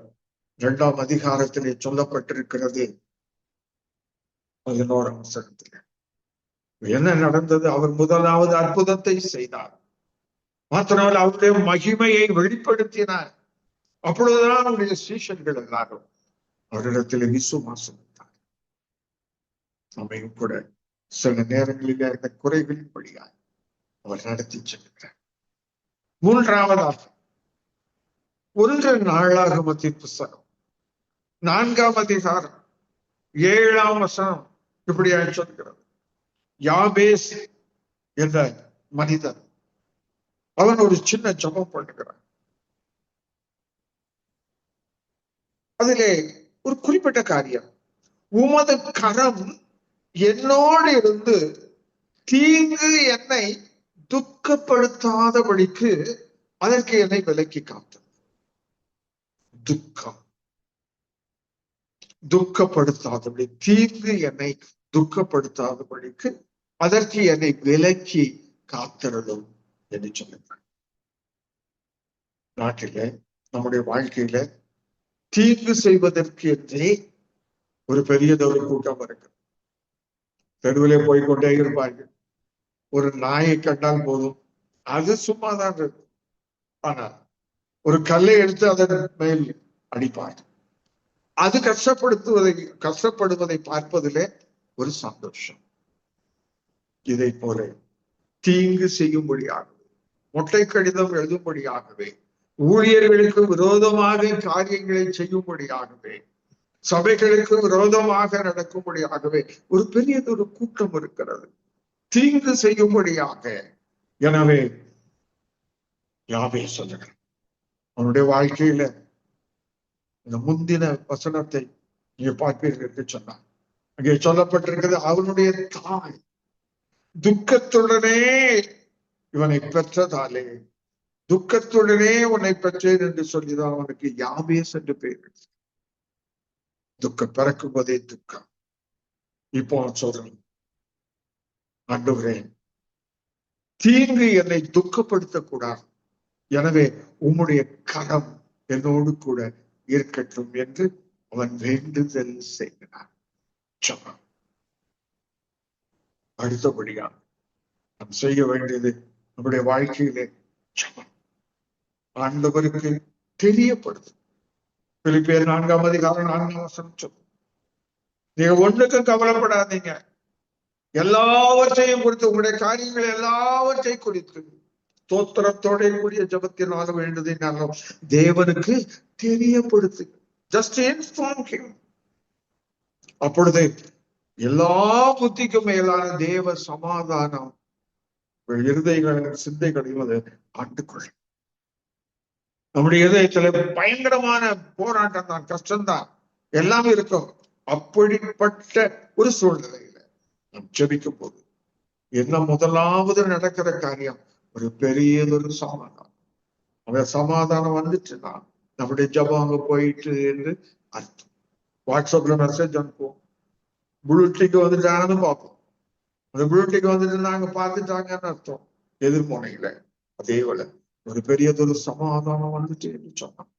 2ஆம் அதிகாரத்திலே சொல்லப்பட்டிருக்கிறது 11ஆம் வசனத்திலே என்ன நடந்தது. அவர் முதலாவது அற்புதத்தை செய்தார், மாத்திரமல்ல அவருடைய மகிமையை வெளிப்படுத்தினார். அப்பொழுதுதான் அவருடைய சீஷர்கள் எல்லாரும் அவரிடத்தில் விசுவாசம் வைத்தார். நம்மையும் கூட சில நேரங்களில் இந்த குறைகளின் வழியாய் அவர் நடத்தி செல்கிறார். 3ஆவதாக 1 நாளாகமத்தின் புத்தகம் 4ஆம் அதிகாரம் 7ஆம் வசனம் இப்படியாக சொல்கிறது. யாபேஸ் என்ற மனிதன், அவன் ஒரு சின்ன ஜெபம் பண்ணுகிறான். அதிலே ஒரு குறிப்பிட்ட காரியம், உமது கரம் என்னோடு இருந்து தீங்கு என்னை துக்கப்படுத்தாதபடிக்கு அதற்கு என்னை விலக்கி காத்தது. துக்கப்படுத்தாதபடி, தீங்கு என்னை துக்கப்படுத்தாதபடிக்கு அதற்கு என்னை விலக்கி காத்திரலும் என்று சொல்லுங்கள். நாட்டில, நம்முடைய வாழ்க்கையில தீங்கு செய்வதற்கு என்றே ஒரு பெரியதொரு கூட்டம் இருக்கு. தெருவிலே போய்கொண்டே இருப்பார்கள். ஒரு நாயை கண்டால் போதும், அது சும்மாதான் இருக்கும், ஆனால் ஒரு கல்லை எடுத்து அதன் மேல் அடிப்பார். அது கஷ்டப்படுவதை பார்ப்பதிலே ஒரு சந்தோஷம். இதை போல தீங்கு செய்யும்படியாகவே, மொட்டை கடிதம் எழுதும்படியாகவே ஊழியர்களுக்கு விரோதமாக காரியங்களை செய்யும்படியாகவே, சபைகளுக்கு விரோதமாக நடக்கும்படியாகவே ஒரு பெரியதொரு கூட்டம் இருக்கிறது, தீங்கு செய்யும்படியாக. எனவே யாவே சொல்லுகிறேன், அவனுடைய வாழ்க்கையில இந்த முந்தின வசனத்தை நீங்க பார்ப்பீர்கள் என்று சொன்னார். அங்கே சொல்லப்பட்டிருக்கிறது, அவனுடைய தாய் துக்கத்துடனே இவனை பெற்றதாலே, துக்கத்துடனே உன்னை பெற்றேன் என்று சொல்லிதான் அவனுக்கு யாபேஸ் என்று பெயர். துக்கம் பிறக்கும் போதே துக்கம். இப்போ சொல்றேன், ஆண்டவரே தீங்கு என்னை துக்கப்படுத்தக்கூடாது, எனவே உம்முடைய கரம் என்னோடு கூட இருக்கட்டும் என்று அவன் வேண்டுதல் செய்கிறான். அடுத்தபடியா நாம் செய்ய வேண்டியது நம்முடைய வாழ்க்கையிலே ஆண்டவருக்கு தெரியப்படுது. பிலிப்பியர் 4:4 நீங்க ஒண்ணுக்கும் கவலைப்படாதீங்க, எல்லாவற்றையும் குறித்து, உங்களுடைய காரியங்கள் எல்லாவற்றையும் குறித்து ஸ்தோத்திரத்தோட கூடிய ஜபத்தினாலும் வேண்டுதினாலும் தேவனுக்கு தெரியப்படுத்து. Just inform him. அப்பொழுது எல்லா புத்திக்கும் மேலான தேவ சமாதானம் இருதயங்களின் சிந்தைகளையும் அது ஆண்டுகொள்ளும். நம்முடைய இதயத்துல பயங்கரமான போராட்டம் தான், கஷ்டம்தான், எல்லாமே இருக்கும். அப்படிப்பட்ட ஒரு சூழ்நிலையில நாம் ஜெபிக்கும் போது என்ன முதலாவது நடக்கிற காரியம், ஒரு பெரியதொரு சமாதானம். அந்த சமாதானம் வந்துச்சுன்னா நம்முடைய ஜபம் அங்க போயிட்டு என்று அர்த்தம். வாட்ஸ்அப்ல மெசேஜ் அனுப்புவோம், புளுட்டிக்கு வந்துட்டாங்கன்னு பார்ப்போம். அந்த புளுட்டிக்கு வந்துட்டு நாங்க பார்த்துட்டாங்கன்னு அர்த்தம். எதிர்முனையில அதே வேலை ஒரு பெரியதொரு சமாதானம் வந்துட்டு என்று சொன்னோம்.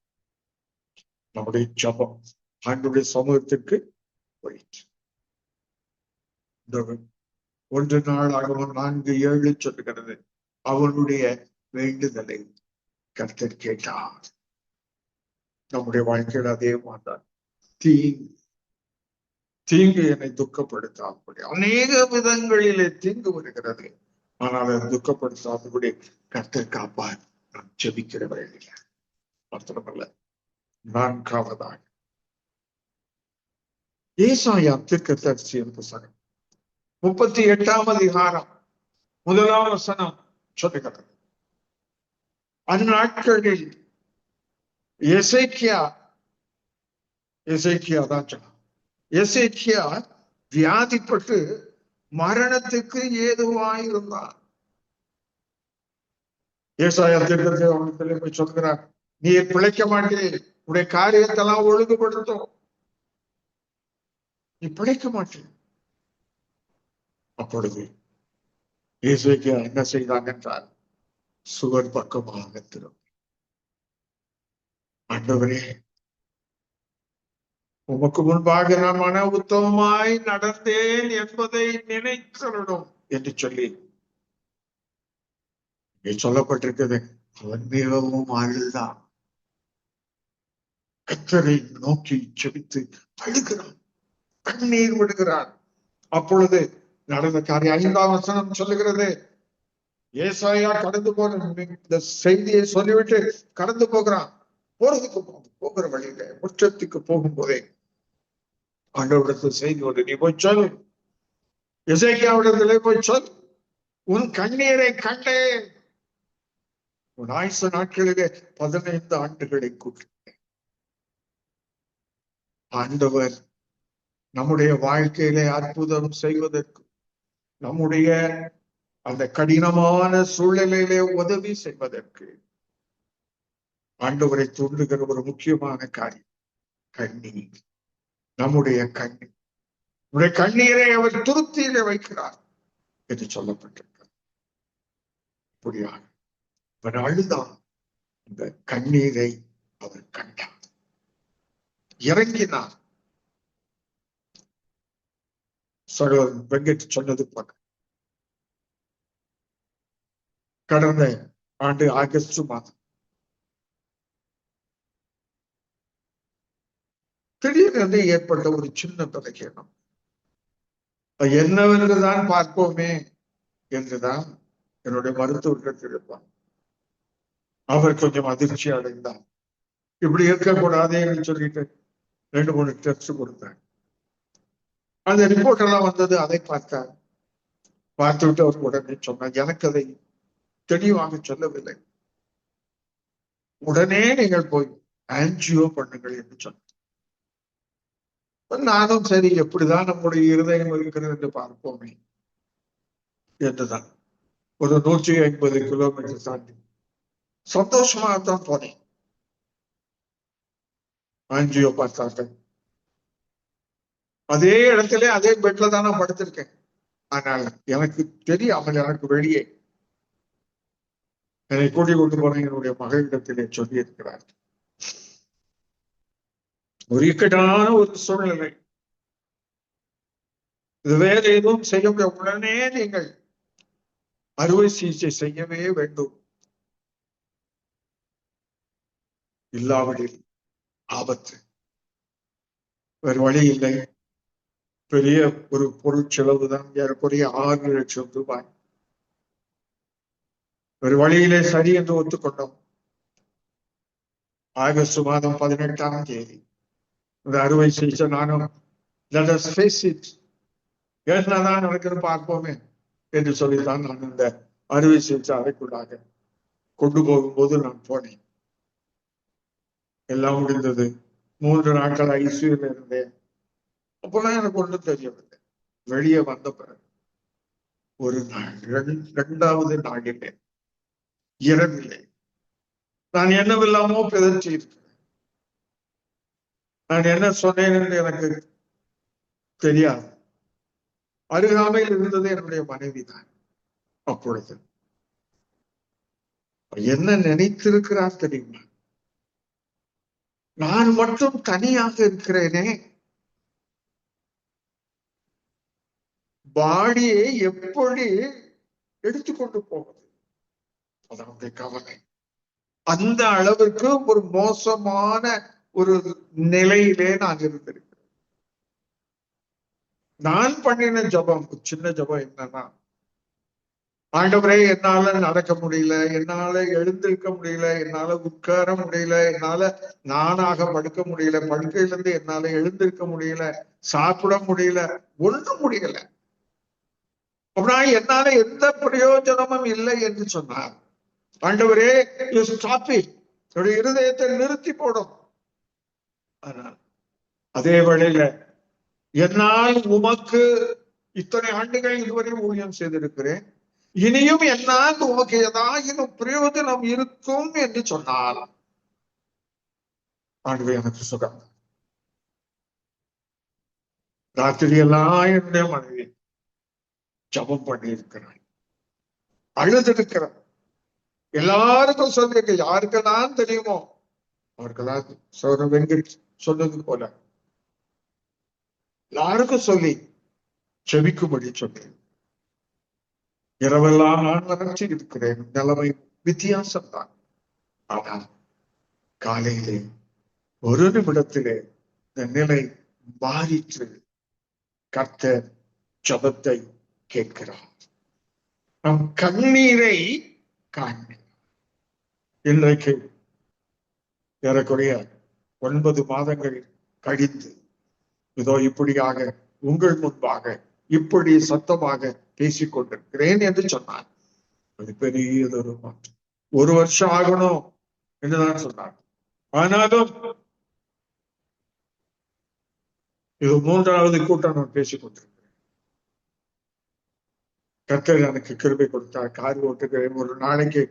நம்முடைய ஜபம் ஆண்டவருடைய சமூகத்திற்கு போயிட்டு. இந்த 1 நாளாகவும் 4:7 சொல்லுகிறது, அவனுடைய வேண்டுதலை கர்த்தர் கேட்டார். நம்முடைய வாழ்க்கையில் அதே மாதிரி தீங்கு என்னை துக்கப்படுத்தாதபடி, அநேக விதங்களிலே தீங்கு வருகிறது, ஆனால் அதை துக்கப்படுத்தாதபடி கர்த்தர் காப்பார். நான் ஜெபிக்கிற வேலையில மாத்திரமல்ல, 4ஆவதாக ஏசாயா தீர்க்கதரிசியின் புத்தகம் 38ஆம் அதிகாரம் 1ஆம் வசனம் சொல்லுகிறது, அந்நாட்களில் எசேக்கியா வியாதிப்பட்டு மரணத்துக்கு ஏதுவாயிருந்தான். ஏசாயா தீர்க்கதரிசி போய் சொல்கிறார், நீ பிழைக்க மாட்டேன், உடைய காரியத்தெல்லாம் ஒழுங்குபடுத்தும், நீ பிழைக்க மாட்டேன். அப்பொழுது எசேக்கியா என்ன செய்தான் என்றால், சுவர் பக்கமாக திரும்பி, ஆண்டவரே உமக்கு முன்பாக நான் மன உத்தமமாய் நடந்தேன் என்பதை நினைத்தருடும் என்று சொல்லி சொல்லப்பட்டிருக்கிறது. அவன் மிகவும் அழுதான், கர்த்தரை நோக்கி ஜெபித்து அழுகிறான், கண்ணீர் விடுகிறான். அப்பொழுது நடந்த காரியம் 5ஆம் வசனம் சொல்லுகிறது, ஏசாயா கடந்து போன இந்த செய்தியை சொல்லிவிட்டு கடந்து போகிறான். போகிற வழியில முற்றத்துக்கு போகும்போதே ஆண்டவரிடத்தில் செய்தி வந்து, நீ போய் சொல், எசேக்கியாவிடத்திலே போய் சொல், உன் கண்ணீரை கண்டேன், உன் ஆயுசு நாட்களிலே 15 ஆண்டுகளை கூட்டினேன். ஆண்டவர் நம்முடைய வாழ்க்கையிலே அற்புதம் செய்வதற்கு, நம்முடைய அந்த கடினமான சூழ்நிலையிலே உதவி செய்வதற்கு ஆண்டவரை தூண்டுகிற ஒரு முக்கியமான காரியம் கண்ணீர். நம்முடைய கண்ணீரை அவர் துருத்தியிலே வைக்கிறார் என்று சொல்லப்பட்டிருக்கிறார். அப்படியாக அவர் அழுதான், இந்த கண்ணீரை அவர் கண்டார், இறங்கினார். சகோதரன் வெங்கட் சொன்னது போல கடந்த ஆண்டு ஆகஸ்ட் மாதம் திடீரென்று ஏற்பட்ட ஒரு சின்ன பலகீனம், என்னவென்றுதான் பார்ப்போமே என்றுதான் என்னுடைய மருத்துவர்கள் இருப்பாங்க. அவர் கொஞ்சம் அதிர்ச்சி அடைந்தார். இப்படி இருக்கக்கூடாதேன்னு சொல்லிட்டு 2-3 டெஸ்ட் கொடுத்தார். அந்த ரிப்போர்ட் எல்லாம் வந்தது. அதை பார்த்தார். பார்த்துவிட்டு அவர் உடனே சொன்னார், எனக்கு அதை தெளிவாக சொல்லவில்லை, உடனே நீங்கள் போய் ஆன்ஜியோ பண்ணுங்கள் என்று சொன்னார். நானும் சரி, எப்படிதான் நம்முடைய இருதயம் இருக்கிறது என்று பார்ப்போமே என்றுதான் ஒரு 150 கிலோமீட்டர் தாண்டி சந்தோஷமாகத்தான் போனேன். ஆன்ஜியோ பார்த்தார்கள். அதே இடத்துல அதே பெட்ல தான் நான் படுத்திருக்கேன். ஆனால் எனக்கு தெரியாமல் எனக்கு வெளியே என்னை கூட்டிக் கொண்டு போன என்னுடைய மகளிடத்திலே சொல்லி இருக்கிறார். ஒரு இக்கட்டான ஒரு சூழ்நிலை, இது வேற எதுவும் செய்ய முடியாது, உடனே நீங்கள் அறுவை சிகிச்சை செய்யவே வேண்டும், இல்லாவிடில் ஆபத்து, வேறு வழி இல்லை. பெரிய ஒரு பொருட்செலவு தான், ஏறக்குறைய 6 லட்சம் ரூபாய். ஒரு வழியிலே சரி என்று ஒத்துக்கொண்டோம். ஆகஸ்ட் மாதம் 18ஆம் தேதி இந்த அறுவை சிகிச்சை. நானும் let us face it, என்னதான் நடக்குது பார்ப்போமே என்று சொல்லித்தான் நான் இந்த அறுவை சிகிச்சை அறைக்குள்ளாக கொண்டு போகும்போது நான் போனேன். எல்லாம் முடிந்தது. 3 நாட்கள் ஐசியூல இருந்தேன். அப்பெல்லாம் எனக்கு ஒன்றும் தெரியவில்லை. வெளியே வந்த பிறகு ஒரு நாள், 2வது நாளிலே இரவில்லை நான் என்னவெல்லாமோ பிதற்றி இருக்கிறேன். நான் என்ன சொன்னேன் என்று எனக்கு தெரியாது. அருகாமையில் இருந்தது என்னுடைய மனைவி தான். அப்பொழுது என்ன நினைத்திருக்கிறார் தெரியுமா? நான் மட்டும் தனியாக இருக்கிறேனே, பாடியை எப்படி எடுத்துக்கொண்டு போவது, அதனுடைய கவலை. அந்த அளவிற்கு ஒரு மோசமான ஒரு நிலையிலே நான் இருந்திருக்கிறேன். நான் பண்ணின ஜபம், சின்ன ஜபம் என்னன்னா, ஆண்டவரே என்னால நடக்க முடியல, என்னால எழுந்திருக்க முடியல, என்னால உட்கார முடியல, என்னால நானாக படுக்க முடியல, படுக்கையிலிருந்து என்னால எழுந்திருக்க முடியல, சாப்பிட முடியல, ஒன்றும் முடியல. அப்படின்னா என்னால எந்த பிரயோஜனமும் இல்லை என்று சொன்னார். ஆண்டவரே, யூ ஸ்டாப் இட், இருதயத்தை நிறுத்தி போடும். ஆனால் அதே வேளையில என்னால் உமக்கு இத்தனை ஆண்டுகள் இதுவரை ஊழியம் செய்திருக்கிறேன், இனியும் என்னால் உமக்கு ஏதாயினும் பிரயோஜனம் இருக்கும் என்று சொன்னால் ஆண்டவரே எனக்கு சுகம். ராத்திரி எல்லாம் என்னுடைய மனைவி ஜபம் பண்ணி இருக்கிறான், அழுதிருக்கிறான். எல்லாருக்கும் சொல்லியிருக்க, யாருக்கெல்லாம் தெரியுமோ அவர்களால் சௌர வெங்கட் சொன்னது போல எல்லாருக்கும் சொல்லி செபிக்கும்படி சொன்னேன். இரவெல்லாம் நான் வறட்சி இருக்கிறேன், நிலைமை வித்தியாசம் தான். ஆனால் காலையிலே ஒரு நிமிடத்திலே இந்த நிலை மாறிற்று. கர்த்தர் ஜபத்தை கேட்கிறார், நம் கண்ணீரை காண்கிறார். இன்றைக்கு ஏறக்குறைய 9 மாதங்கள் கழித்து இதோ இப்படியாக உங்கள் முன்பாக இப்படி சத்தமாக பேசிக்கொண்டிருக்கிறேன் என்று சொன்னார். அது பெரியதொரு மாற்றம். 1 வருஷம் ஆகணும் என்றுதான் சொன்னார். ஆனாலும் இது 3வது கூட்டம் நான் பேசிக் கொண்டிருக்கிறேன். கர்த்தர் எனக்கு கிருபை கொடுத்தார். கார் ஓட்டுகிறேன், ஒரு நாளைக்கு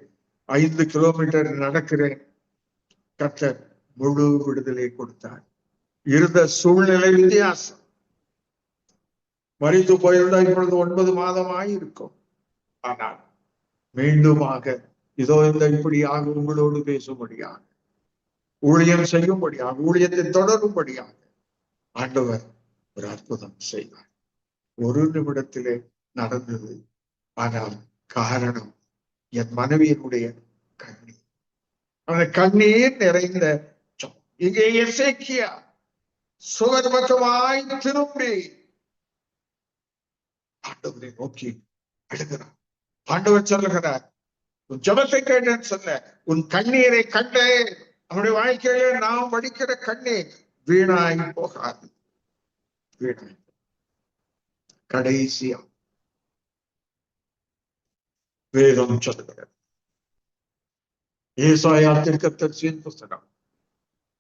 5 கிலோமீட்டர் நடக்கிறேன். கர்த்தர் முழு விடுதலை கொடுத்தார். இருந்த சூழ்நிலை வித்தியாசம். மரித்து போயிருந்தா இப்பொழுது 9 மாதமாய் இருக்கும். ஆனால் மீண்டுமாக இதோ இந்த இப்படியாக உங்களோடு பேசும்படியாக, ஊழியம் செய்யும்படியாக, ஊழியத்தை தொடரும்படியாக ஆண்டவர் ஒரு அற்புதம் செய்வார். 1 நிமிடத்திலே நடந்தது. ஆனால் காரணம் என் மனைவியினுடைய கண்ணீர். அந்த கண்ணீர் நிறைந்த இங்கே எசேக்கியா சுவர் பக்கமாய் திரும்பி ஆண்டவரை நோக்கி அழுகிறார். ஆண்டவர் சொல்லுகிறார், உன் ஜபத்தை கேட்டேன்னு சொல்ல, உன் கண்ணீரை கண்டேன். அவனுடைய வாழ்க்கையில நாம் வடிக்கிற கண்ணீர் வீணாய் போகாது. வீணாய். கடைசியா வேதம் சொல்லுகிறது, ஏசாயா தீர்க்கதரிசியின் புத்தகம்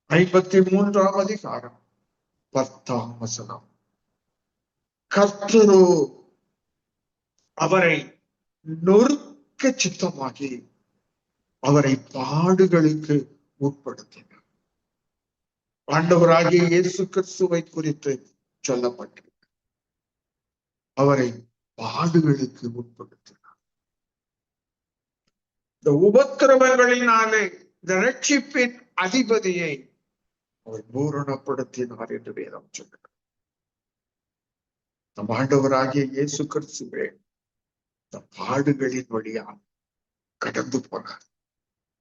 53ஆம் அதிகாரம் 10ஆம் வசனம். கர்த்தரோ அவரை நொறுக்க சித்தமாகி அவரை பாடுகளுக்கு உட்படுத்தினார். ஆண்டவராகிய இயேசு கிறிஸ்துவை குறித்து சொல்லப்பட்டிருக்கிறது. அவரை பாடுகளுக்கு உட்படுத்தினார். இந்த உபத்திரவங்களினாலே இந்த ரட்சிப்பின் அதிபதியை அவர் பூரணப்படுத்தினார் என்று வேதம் சொல்லுகிறது. நம் ஆண்டவராகிய இயேசு கிறிஸ்துவே இந்த பாடுகளின் வழியாக கடந்து போனார்.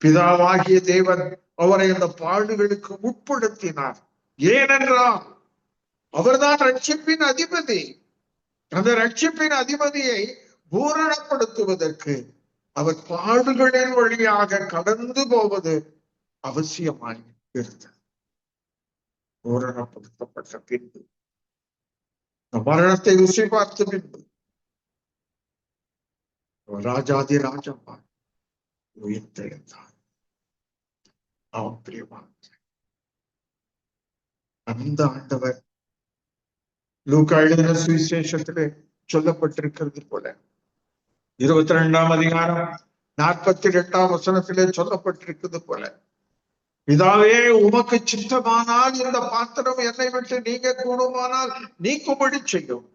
பிதாவாகிய தேவன் அவரை அந்த பாடுகளுக்கு உட்படுத்தினார். ஏனென்றால் அவர்தான் ரட்சிப்பின் அதிபதி. அந்த ரட்சிப்பின் அதிபதியை பூரணப்படுத்துவதற்கு அவர் பாடுகளின் வழியாக கடந்து போவது அவசியமாய் இருந்தது. பூரணப்படுத்தப்பட்ட பின்பு, மரணத்தை ருசி பார்த்த பின்பு ராஜாதி ராஜாவாய் உயிர்த்தெழுந்தார். அவன் பிரியமான அந்த ஆண்டவர் லூக்கா எழுதின சுவிசேஷத்திலே சொல்லப்பட்டிருக்கிறது போல 22ஆம் அதிகாரம் 42ஆம் வசனத்திலே சொல்லப்பட்டிருக்கிறது போல, பிதாவே உமக்கு சித்தமானால் இந்த பாத்திரம் என்னை விட்டு நீங்க கூடுமானால் நீக்கும்படி செய்யும்.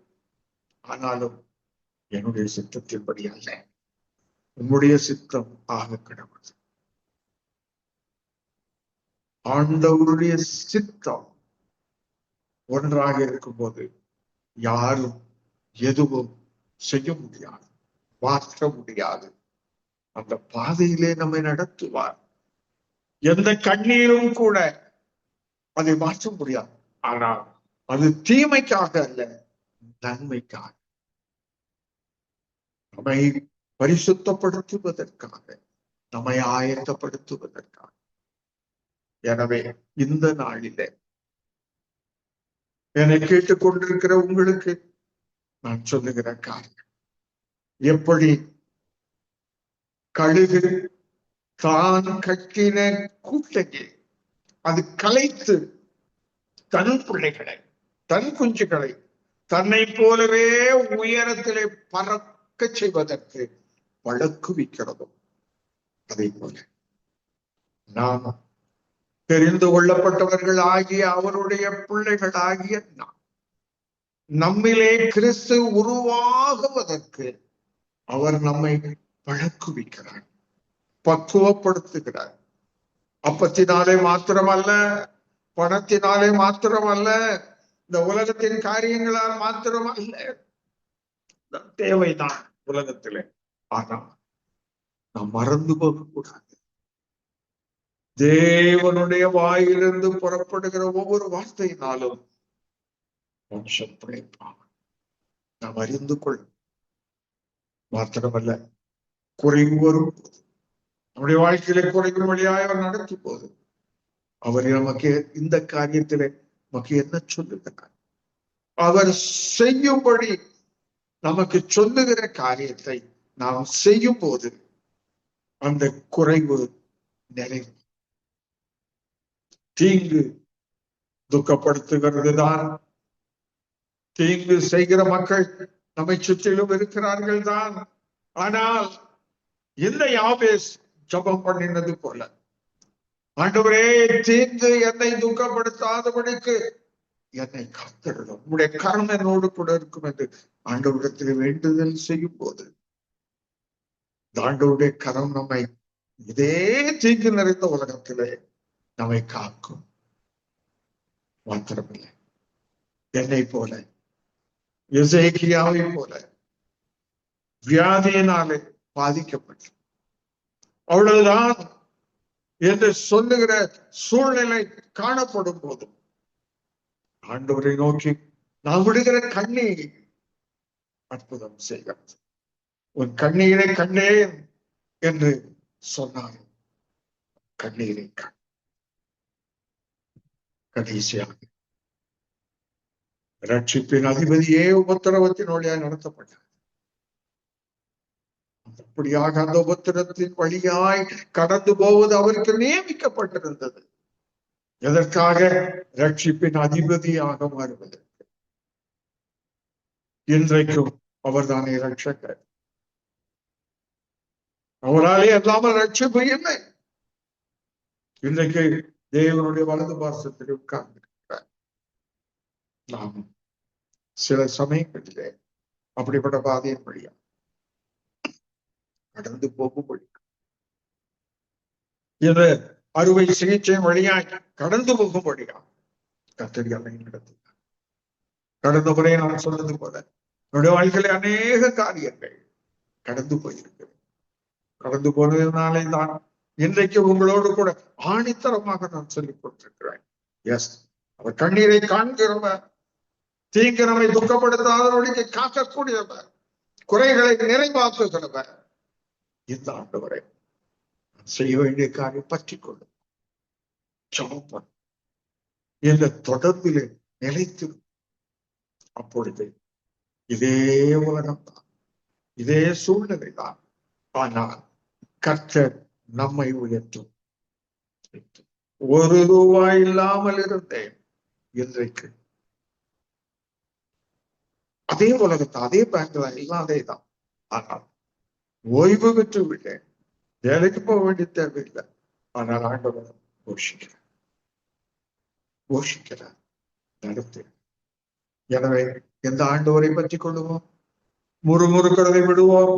ஆனாலும் என்னுடைய சித்தத்தின்படி அல்ல, உம்முடைய சித்தம் ஆக கிடவது. ஆண்டவருடைய சித்தம் ஒன்றாக இருக்கும்போது யாரும் எதுவும் செய்ய முடியாது, மாற்ற முடியாது. அந்த பாதையிலே நம்மை நடத்துவார். எந்த கண்ணீரும் கூட அதை மாற்ற முடியாது. ஆனால் அது தீமைக்காக அல்ல, நன்மைக்காக, நம்மை பரிசுத்தப்படுத்துவதற்காக, நம்மை ஆயத்தப்படுத்துவதற்காக. எனவே இந்த நாளிலே என்னை கேட்டுக் கொண்டிருக்கிற உங்களுக்கு நான் சொல்லுகிற காரியம், எப்படி கழுகு தான் கட்டின கூட்டையை அது கலைத்து தன் பிள்ளைகளை, தன் குஞ்சுகளை தன்னை போலவே உயரத்திலே பறக்க செய்வதற்கு வழக்குவிக்கிறதும், அதே போல நாம் தெரிந்து கொள்ளப்பட்டவர்கள் ஆகிய அவருடைய பிள்ளைகள் ஆகிய நாம் நம்மிலே கிறிஸ்து உருவாகுவதற்கு அவர் நம்மை பழக்குவிக்கிறார், பக்குவப்படுத்துகிறார். அப்பத்தினாலே மாத்திரமல்ல, பணத்தினாலே மாத்திரமல்ல, இந்த உலகத்தின் காரியங்களால் மாத்திரமல்ல, தேவைதான் உலகத்திலே. ஆனால் நாம் மறந்து போகக்கூடாது. தேவனுடைய வாயிலிருந்து புறப்படுகிற ஒவ்வொரு வார்த்தையினாலும் மனுஷன் பிழைப்பான். நாம் அறிந்து கொள்ளும். மாத்திரமல்ல, குறைவு வரும் போது, நம்முடைய வாழ்க்கையில குறைக்கும் வழியாக அவர் நடத்தும் போது, அவர் நமக்கு இந்த காரியத்திலே நமக்கு என்ன சொல்லுகிறார், அவர் செய்யும்படி நமக்கு சொல்லுகிற காரியத்தை நாம் செய்யும் போது அந்த குறைவு நிறைவு. தீங்கு துக்கப்படுத்துகிறது தான். தீங்கு செய்கிற மக்கள் நம்மை சுற்றிலும் இருக்கிறார்கள் தான். ஆனால் இந்த யாபேஸ் ஜபம் பண்ணினது போல, ஆண்டவரே தீங்கு என்னை துக்கப்படுத்தாதபடிக்கு என்னை காத்திடணும், உங்களுடைய கரம் என்னோடு கூட இருக்கும் என்று ஆண்டவரிடத்தில் வேண்டுதல் செய்யும் போது ஆண்டவருடைய கரம் நம்மை இதே தீங்கு நிறைந்த உலகத்திலே நம்மை காக்கும். மாத்திரமில்லை, என்னை போல, எசேக்கியாவை போல வியாதியினாலே பாதிக்கப்பட்டு அவ்வளவுதான் என்று சொல்லுகிற சூழ்நிலை காணப்படும் போதும் ஆண்டவரை நோக்கி நான் விடுகிற கண்ணீர் அற்புதம் செய்கிறது. உன் கண்ணீரை கண்டேன், என்று சொன்னார். கண்ணீரை கடைசியாக ரட்சிப்பின் அதிபதியே உபத்திரவத்தின் வழியாக நடத்தப்பட்டார். அப்படியாக அந்த உபத்திரத்தின் வழியாய் கடந்து போவது அவருக்கு நியமிக்கப்பட்டிருந்தது. எதற்காக? ரட்சிப்பின் அதிபதியாக மாறுவதற்கு. இன்றைக்கும் அவர்தானே ரட்சகர். அவராலே அல்லாமல் ரட்சிப்பு இல்லை. இன்றைக்கு தேவனுடைய வலது பாசத்தில் உட்கார்ந்திருக்கிறார். நாம் சில சமயங்களிலே அப்படிப்பட்ட பாதையின் வழியா கடந்து போகும்படி இந்த அறுவை சிகிச்சை வழியாய் கடந்து போகும்படியா கர்த்தர் என்னை நடத்தினார். கடந்த முறை நான் சொன்னது போல என்னுடைய வாழ்க்கையில அநேக காரியங்கள் கடந்து போயிருக்கிறேன். கடந்து போனதுனாலே தான் இன்றைக்கு உங்களோடு கூட ஆணித்தரமாக நான் சொல்லிக் கொண்டிருக்கிறேன். எஸ், அவர் கண்ணீரை காண்கிறவர், தீங்கு நம்மை துக்கப்படுத்தாதபடிக்கு காக்கக்கூடியவர், குறைகளை நிறைவாக்குகிறவர். இந்த ஆண்டவரை செய்ய வேண்டிய காரியம் பற்றி கொள்ளும், ஜெபம் இந்த தொடர்பிலே நிலைத்து. அப்பொழுது இதே உலகம்தான், இதே சூழ்நிலை தான். ஆனால் கர்த்தர் நம்மை உயர்த்தும். ₹1 இல்லாமல் இருந்தேன், இன்றைக்கு அதே உலகத்தை அதே பேங்க்ல எல்லாம் அதேதான். ஆனால் ஓய்வு பெற்று விட்டேன், வேலைக்கு போக வேண்டிய தேவையில்லை. ஆனால் ஆண்டவர் போஷிக்கிறார், நடத்து. எனவே எந்த ஆண்டவரை பற்றி கொள்ளுவோம், முறுமுறுக்கிறதை விடுவோம்,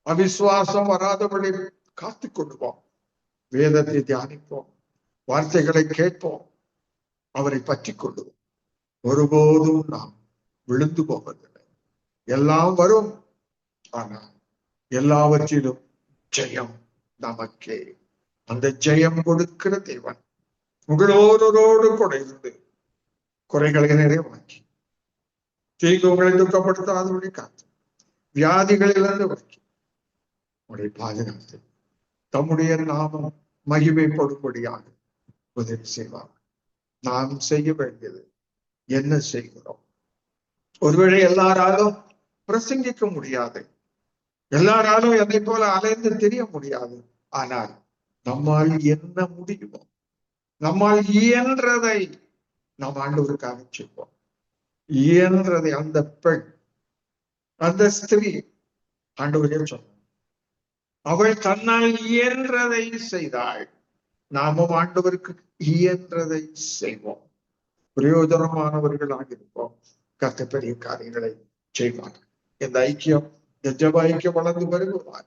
அவிசுவாசம் வராதபடி காத்துக் கொள்ளுவோம், வேதத்தை தியானிப்போம், வார்த்தைகளை கேட்போம், அவரை பற்றி கொள்ளுவோம். ஒருபோதும் நாம் விழுந்து போவதில்லை. எல்லாம் வரும், ஆனால் எல்லாவற்றிலும் ஜெயம் நமக்கே. அந்த ஜெயம் கொடுக்கிற தேவன் உங்களோரோடு கூட இருந்து குறைகளை நிறைவாக்கி, தீங்கு உங்களை துக்கப்படுத்தாதபடி காத்து, வியாதிகளிலிருந்து வாக்கி உங்களை பாதுகாத்து தம்முடைய நாமம் மகிமைப்படும்படியாக உதவி செய்வார். நாம் செய்ய வேண்டியது என்ன செய்கிறோம்? ஒருவேளை எல்லாராலும் பிரசங்கிக்க முடியாது, எல்லாராலும் என்னை போல அலைந்து தெரிய முடியாது. ஆனால் நம்மால் என்ன முடியுமோ, நம்மால் இயன்றதை நாம் ஆண்டவருக்காக செய்வோம். இயன்றதை அந்த பெண், அந்த ஸ்திரீ ஆண்டவரே சொன்னார், அவள் தன்னால் இயன்றதை செய்தாள். நாமும் ஆண்டவருக்கு இயன்றதை செய்வோம், பிரயோஜனமானவர்களாக இருப்போம். கர்த்தர் பெரிய காரியங்களை செய்வார். இந்த ஐக்கியம், இந்த ஜப ஐக்கியம் வளர்ந்து வருவதாக,